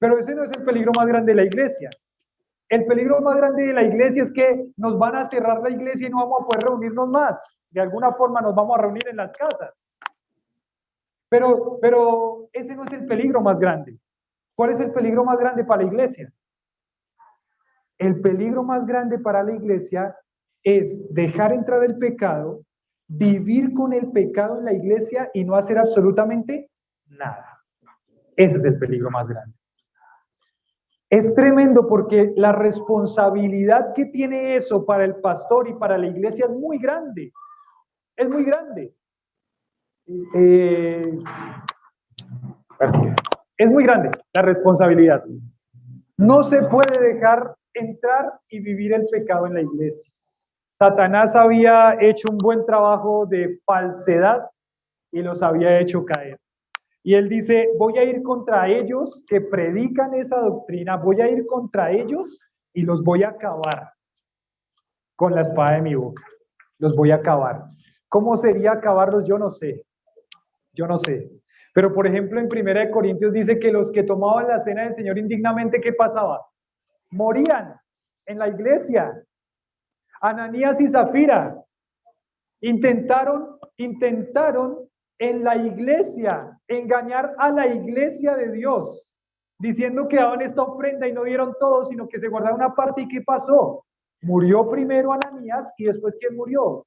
Speaker 1: Pero ese no es el peligro más grande de la iglesia. El peligro más grande de la iglesia es que nos van a cerrar la iglesia y no vamos a poder reunirnos más. De alguna forma nos vamos a reunir en las casas. Pero ese no es el peligro más grande. ¿Cuál es el peligro más grande para la iglesia? El peligro más grande para la iglesia es dejar entrar el pecado, vivir con el pecado en la iglesia y no hacer absolutamente nada. Ese es el peligro más grande. Es tremendo porque la responsabilidad que tiene eso para el pastor y para la iglesia es muy grande. Es muy grande. Es muy grande la responsabilidad. No se puede dejar entrar y vivir el pecado en la iglesia. Satanás había hecho un buen trabajo de falsedad y los había hecho caer. Y él dice, voy a ir contra ellos que predican esa doctrina, voy a ir contra ellos y los voy a acabar con la espada de mi boca. Los voy a acabar. ¿Cómo sería acabarlos? Yo no sé. Yo no sé. Pero por ejemplo en 1 Corintios dice que los que tomaban la cena del Señor indignamente, ¿qué pasaba? Morían en la iglesia. Ananías y Zafira intentaron en la iglesia engañar a la iglesia de Dios, diciendo que daban esta ofrenda y no dieron todo, sino que se guardaron una parte. ¿Y qué pasó? Murió primero Ananías y después ¿quién murió?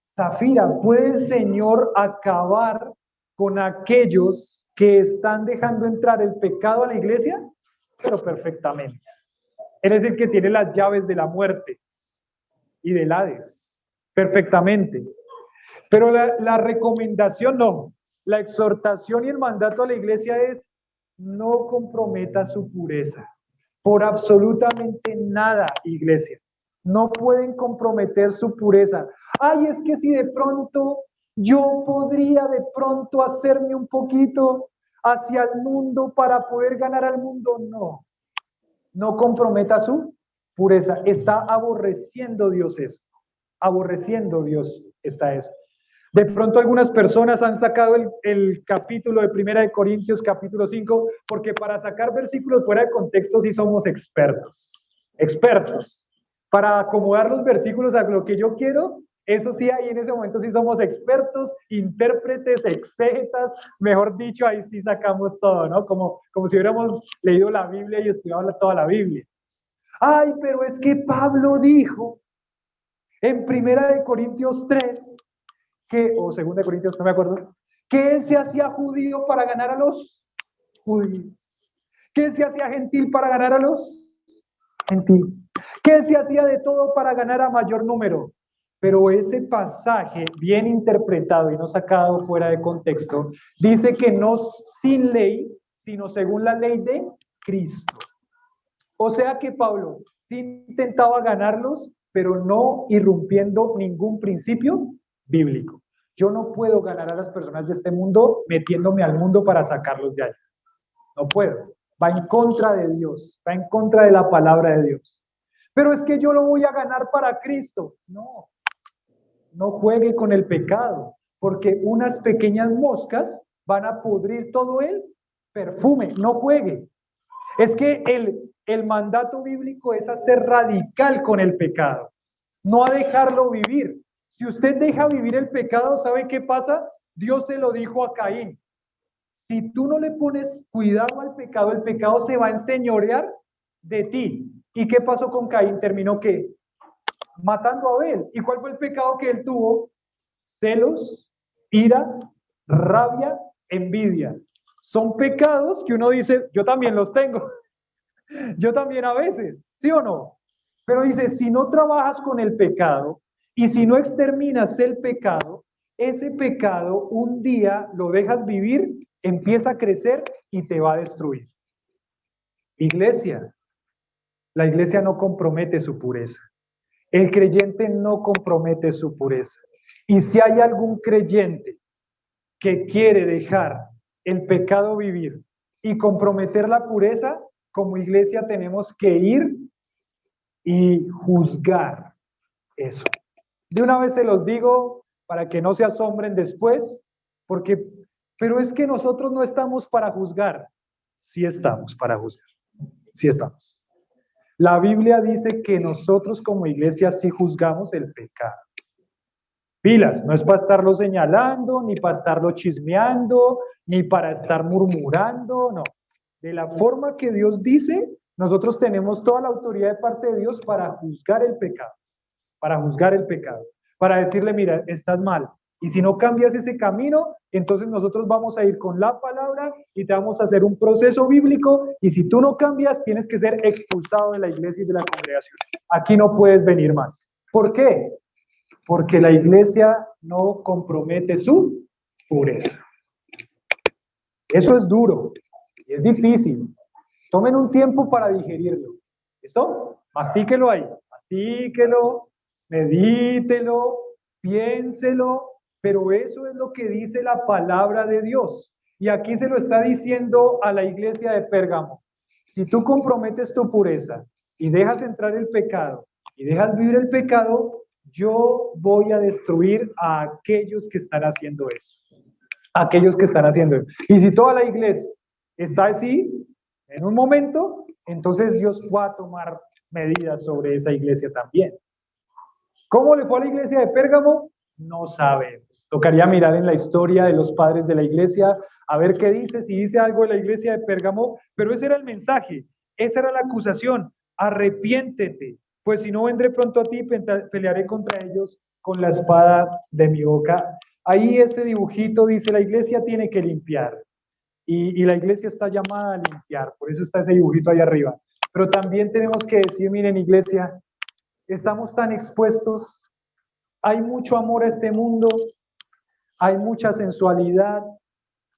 Speaker 1: Zafira. ¿Puede el Señor acabar con aquellos que están dejando entrar el pecado a la iglesia? Pero perfectamente. Él es el que tiene las llaves de la muerte y del Hades. Perfectamente. Pero la recomendación no. La exhortación y el mandato a la iglesia es: no comprometa su pureza. Por absolutamente nada, iglesia. No pueden comprometer su pureza. Ay, es que si de pronto yo podría de pronto hacerme un poquito hacia el mundo para poder ganar al mundo. No. No comprometa su pureza. Está aborreciendo Dios eso. Aborreciendo Dios está eso. De pronto algunas personas han sacado el capítulo de 1 Corintios, capítulo 5, porque para sacar versículos fuera de contexto sí somos expertos. Expertos. Para acomodar los versículos a lo que yo quiero, eso sí, ahí en ese momento sí somos expertos, intérpretes, exégetas, mejor dicho, ahí sí sacamos todo, ¿no? Como si hubiéramos leído la Biblia y estudiado toda la Biblia. Ay, pero es que Pablo dijo en 1 Corintios 3, o 2 Corintios, no me acuerdo, que él se hacía judío para ganar a los judíos, que él se hacía gentil para ganar a los gentiles, que él se hacía de todo para ganar a mayor número. Pero ese pasaje, bien interpretado y no sacado fuera de contexto, dice que no sin ley, sino según la ley de Cristo. O sea que Pablo sí intentaba ganarlos, pero no irrumpiendo ningún principio bíblico. Yo no puedo ganar a las personas de este mundo metiéndome al mundo para sacarlos de allá. No puedo. Va en contra de Dios, va en contra de la palabra de Dios. Pero es que yo lo voy a ganar para Cristo. No, no juegue con el pecado, porque unas pequeñas moscas van a pudrir todo el perfume. No juegue. Es que el mandato bíblico es hacer radical con el pecado, no a dejarlo vivir. Si usted deja vivir el pecado, ¿sabe qué pasa? Dios se lo dijo a Caín. Si tú no le pones cuidado al pecado, el pecado se va a enseñorear de ti. ¿Y qué pasó con Caín? Terminó ¿qué? Matando a Abel. ¿Y cuál fue el pecado que él tuvo? Celos, ira, rabia, envidia. Son pecados que uno dice, yo también los tengo. Yo también a veces, ¿sí o no? Pero dice, si no trabajas con el pecado y si no exterminas el pecado, ese pecado un día lo dejas vivir, empieza a crecer y te va a destruir. Iglesia, la iglesia no compromete su pureza. El creyente no compromete su pureza. Y si hay algún creyente que quiere dejar el pecado vivir y comprometer la pureza, como iglesia tenemos que ir y juzgar eso. De una vez se los digo para que no se asombren después, pero es que nosotros no estamos para juzgar. Sí estamos para juzgar. Sí estamos. La Biblia dice que nosotros como iglesia sí juzgamos el pecado. Pilas, no es para estarlo señalando, ni para estarlo chismeando, ni para estar murmurando, no. De la forma que Dios dice, nosotros tenemos toda la autoridad de parte de Dios para juzgar el pecado, para decirle, mira, estás mal. Y si no cambias ese camino, entonces nosotros vamos a ir con la palabra y te vamos a hacer un proceso bíblico. Y si tú no cambias, tienes que ser expulsado de la iglesia y de la congregación. Aquí no puedes venir más. ¿Por qué? Porque la iglesia no compromete su pureza. Eso es duro y es difícil. Tomen un tiempo para digerirlo. ¿Listo? Mastíquelo ahí. Mastíquelo, medítelo, piénselo. Pero eso es lo que dice la palabra de Dios. Y aquí se lo está diciendo a la iglesia de Pérgamo. Si tú comprometes tu pureza y dejas entrar el pecado y dejas vivir el pecado, yo voy a destruir a aquellos que están haciendo eso. Aquellos que están haciendo eso. Y si toda la iglesia está así, en un momento, entonces Dios va a tomar medidas sobre esa iglesia también. ¿Cómo le fue a la iglesia de Pérgamo? No sabemos. Tocaría mirar en la historia de los padres de la iglesia, a ver qué dice, si dice algo de la iglesia de Pérgamo, pero ese era el mensaje, esa era la acusación. Arrepiéntete, pues si no vendré pronto a ti, pelearé contra ellos con la espada de mi boca. Ahí ese dibujito dice, la iglesia tiene que limpiar. Y la iglesia está llamada a limpiar, por eso está ese dibujito ahí arriba. Pero también tenemos que decir, miren, iglesia, estamos tan expuestos, hay mucho amor a este mundo, hay mucha sensualidad,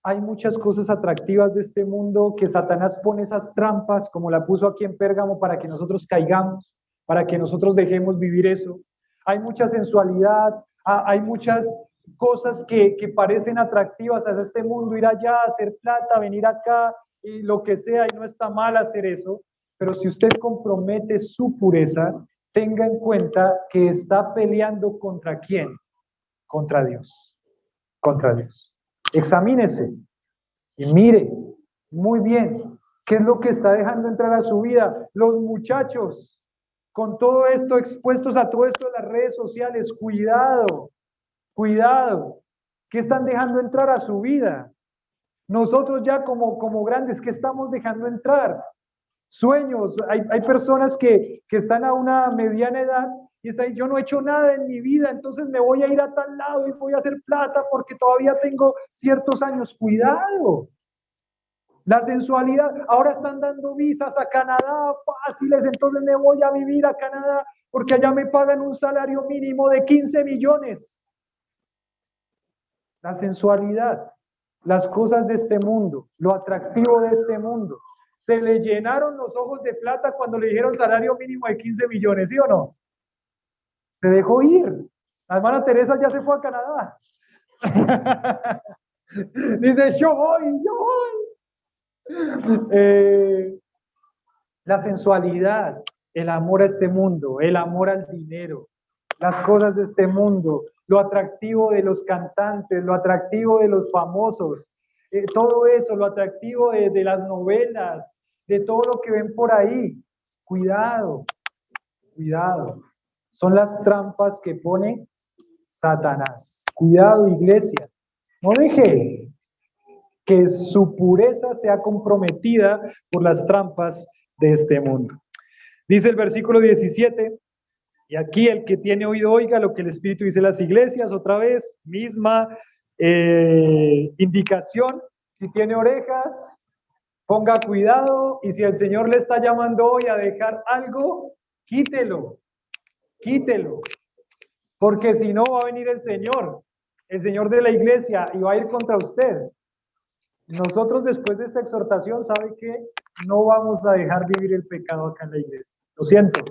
Speaker 1: hay muchas cosas atractivas de este mundo que Satanás pone esas trampas, como la puso aquí en Pérgamo, para que nosotros caigamos, para que nosotros dejemos vivir eso. Hay mucha sensualidad, hay muchas cosas que parecen atractivas a este mundo, ir allá, hacer plata, venir acá, y lo que sea, y no está mal hacer eso, pero si usted compromete su pureza, tenga en cuenta que está peleando contra quién, contra Dios, contra Dios. Examínese y mire muy bien qué es lo que está dejando entrar a su vida. Los muchachos, con todo esto expuestos a todo esto de las redes sociales, cuidado, cuidado, ¿qué están dejando entrar a su vida? Nosotros ya como grandes, ¿qué estamos dejando entrar? Sueños, hay personas que están a una mediana edad y están diciendo, yo no he hecho nada en mi vida, entonces me voy a ir a tal lado y voy a hacer plata porque todavía tengo ciertos años. Cuidado. La sensualidad, ahora están dando visas a Canadá fáciles, entonces me voy a vivir a Canadá porque allá me pagan un salario mínimo de 15 millones. La sensualidad, las cosas de este mundo, lo atractivo de este mundo. Se le llenaron los ojos de plata cuando le dijeron salario mínimo de 15 millones, ¿sí o no? Se dejó ir. La hermana Teresa ya se fue a Canadá. Dice, yo voy. La sensualidad, el amor a este mundo, el amor al dinero, las cosas de este mundo, lo atractivo de los cantantes, lo atractivo de los famosos, todo eso, lo atractivo de las novelas, de todo lo que ven por ahí. Cuidado, cuidado. Son las trampas que pone Satanás. Cuidado, iglesia. No deje que su pureza sea comprometida por las trampas de este mundo. Dice el versículo 17, y aquí el que tiene oído oiga lo que el Espíritu dice a las iglesias, otra vez, misma indicación, si tiene orejas, ponga cuidado, y si el Señor le está llamando hoy a dejar algo, quítelo, quítelo, porque si no va a venir el Señor de la iglesia, y va a ir contra usted. Nosotros después de esta exhortación, ¿sabe qué? No vamos a dejar vivir el pecado acá en la iglesia. Lo siento,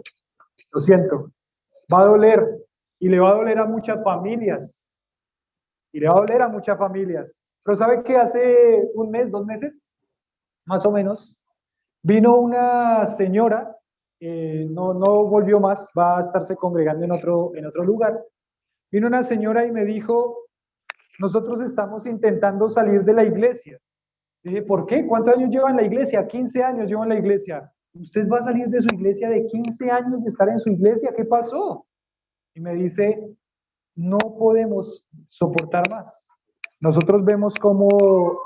Speaker 1: lo siento. Va a doler y le va a doler a muchas familias. Y le va a doler a muchas familias. Pero ¿sabe qué? Hace un mes, 2 meses, más o menos, vino una señora, no volvió más, va a estarse congregando en otro lugar. Vino una señora y me dijo, nosotros estamos intentando salir de la iglesia. Dije, ¿por qué? ¿Cuántos años lleva en la iglesia? 15 años llevo en la iglesia. ¿Usted va a salir de su iglesia de 15 años de estar en su iglesia? ¿Qué pasó? Y me dice, no podemos soportar más. Nosotros vemos cómo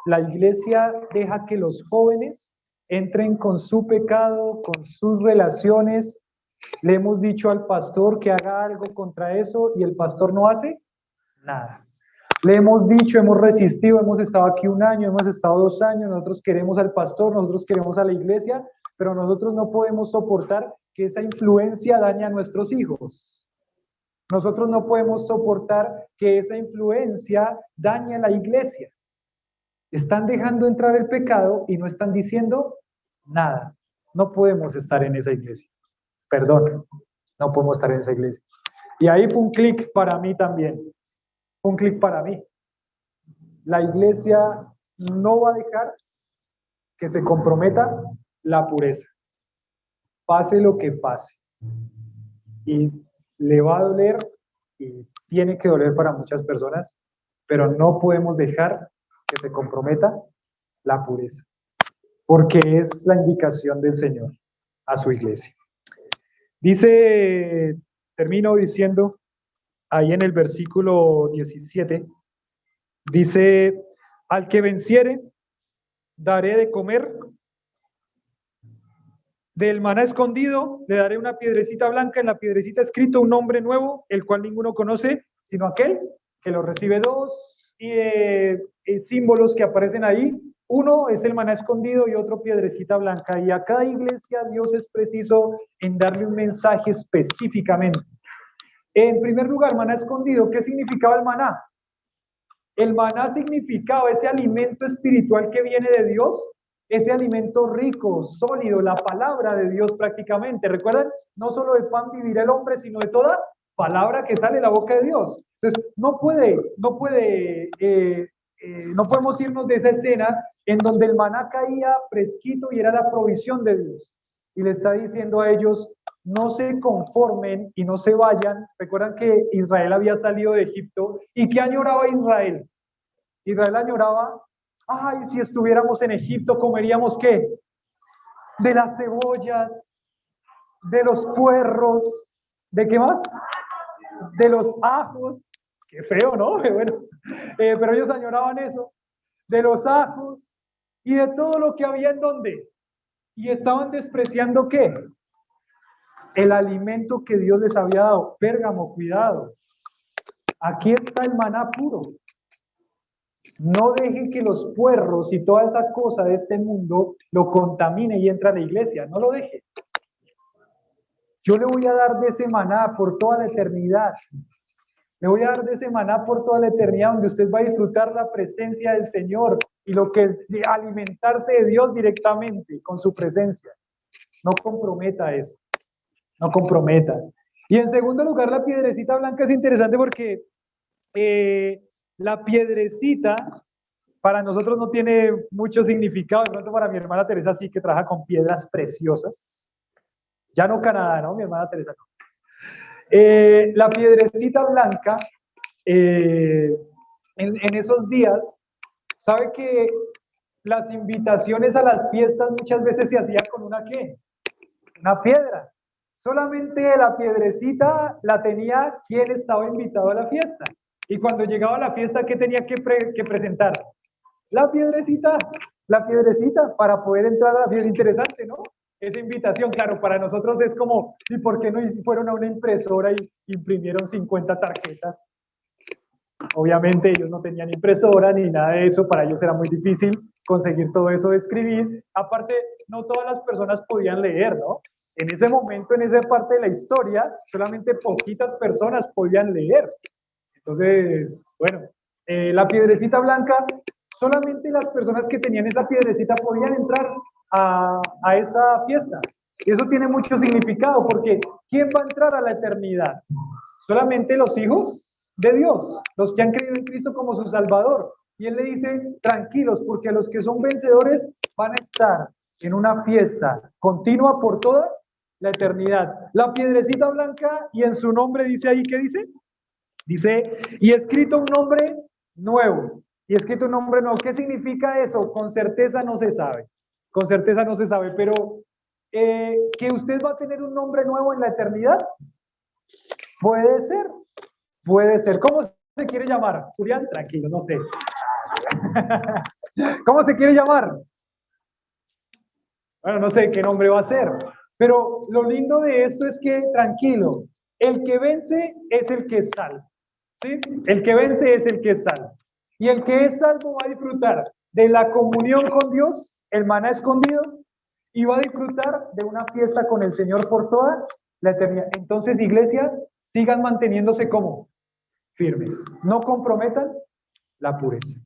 Speaker 1: la iglesia deja que los jóvenes entren con su pecado, con sus relaciones. Le hemos dicho al pastor que haga algo contra eso y el pastor no hace nada. Le hemos dicho, hemos resistido, hemos estado aquí 1 año, hemos estado 2 años, nosotros queremos al pastor, nosotros queremos a la iglesia, pero nosotros no podemos soportar que esa influencia dañe a nuestros hijos. Nosotros no podemos soportar que esa influencia dañe a la iglesia. Están dejando entrar el pecado y no están diciendo nada. No podemos estar en esa iglesia. Perdón, no podemos estar en esa iglesia. Y ahí fue un clic para mí también. Un clic para mí. La iglesia no va a dejar que se comprometa la pureza. Pase lo que pase. Y le va a doler y tiene que doler para muchas personas, pero no podemos dejar que se comprometa la pureza, porque es la indicación del Señor a su iglesia. Dice, termino diciendo, ahí en el versículo 17, dice, al que venciere, daré de comer del maná escondido, le daré una piedrecita blanca, en la piedrecita escrito un nombre nuevo, el cual ninguno conoce, sino aquel que lo recibe. Dos símbolos que aparecen ahí. Uno es el maná escondido y otro piedrecita blanca. Y a cada iglesia Dios es preciso en darle un mensaje específicamente. En primer lugar, maná escondido, ¿qué significaba el maná? El maná significaba ese alimento espiritual que viene de Dios, ese alimento rico, sólido, la palabra de Dios prácticamente. ¿Recuerdan? No solo de pan vivirá el hombre, sino de toda palabra que sale de la boca de Dios. Entonces, no podemos irnos de esa escena en donde el maná caía fresquito y era la provisión de Dios. Y le está diciendo a ellos, no se conformen y no se vayan. Recuerdan que Israel había salido de Egipto. ¿Y qué añoraba Israel? Israel añoraba, ay, si estuviéramos en Egipto, comeríamos ¿qué? De las cebollas, de los puerros, ¿de qué más? De los ajos. Qué feo, ¿no? Bueno, pero ellos añoraban eso, de los ajos y de todo lo que había en donde. Y estaban despreciando ¿qué? El alimento que Dios les había dado. Pérgamo, cuidado. Aquí está el maná puro. No deje que los puerros y toda esa cosa de este mundo lo contamine y entre a la iglesia. No lo deje. Yo le voy a dar de ese maná por toda la eternidad. Le voy a dar de ese maná por toda la eternidad, donde usted va a disfrutar la presencia del Señor y lo que es alimentarse de Dios directamente con su presencia. No comprometa eso. No comprometa. Y en segundo lugar, la piedrecita blanca es interesante porque la piedrecita para nosotros no tiene mucho significado. De pronto para mi hermana Teresa sí, que trabaja con piedras preciosas. Ya no Canadá, ¿no? Mi hermana Teresa no. La piedrecita blanca, en esos días, ¿sabe que las invitaciones a las fiestas muchas veces se hacían con una ¿qué? Una piedra. Solamente la piedrecita la tenía quien estaba invitado a la fiesta. Y cuando llegaba a la fiesta, ¿qué tenía que presentar? La piedrecita para poder entrar a la fiesta. Interesante, ¿no? Esa invitación, claro, para nosotros es como, ¿y por qué no fueron a una impresora y imprimieron 50 tarjetas? Obviamente ellos no tenían impresora ni nada de eso, para ellos era muy difícil conseguir todo eso de escribir. Aparte, no todas las personas podían leer, ¿no? En ese momento, en esa parte de la historia, solamente poquitas personas podían leer. Entonces, bueno, la piedrecita blanca, solamente las personas que tenían esa piedrecita podían entrar a esa fiesta. Y eso tiene mucho significado, porque ¿quién va a entrar a la eternidad? Solamente los hijos de Dios, los que han creído en Cristo como su Salvador. Y Él le dice, tranquilos, porque los que son vencedores van a estar en una fiesta continua por toda la eternidad. La piedrecita blanca, y en su nombre dice ahí, ¿qué dice? Dice, y escrito un nombre nuevo. Y escrito un nombre nuevo. ¿Qué significa eso? Con certeza no se sabe. Con certeza no se sabe, pero que usted va a tener un nombre nuevo en la eternidad. Puede ser. Puede ser. ¿Cómo se quiere llamar? Julián, tranquilo, no sé. ¿Cómo se quiere llamar? Bueno, no sé qué nombre va a ser. Pero lo lindo de esto es que, tranquilo, el que vence es el que es salvo. ¿Sí? El que vence es el que es salvo. Y el que es salvo va a disfrutar de la comunión con Dios, el maná escondido, y va a disfrutar de una fiesta con el Señor por toda la eternidad. Entonces, iglesia, sigan manteniéndose como firmes. No comprometan la pureza.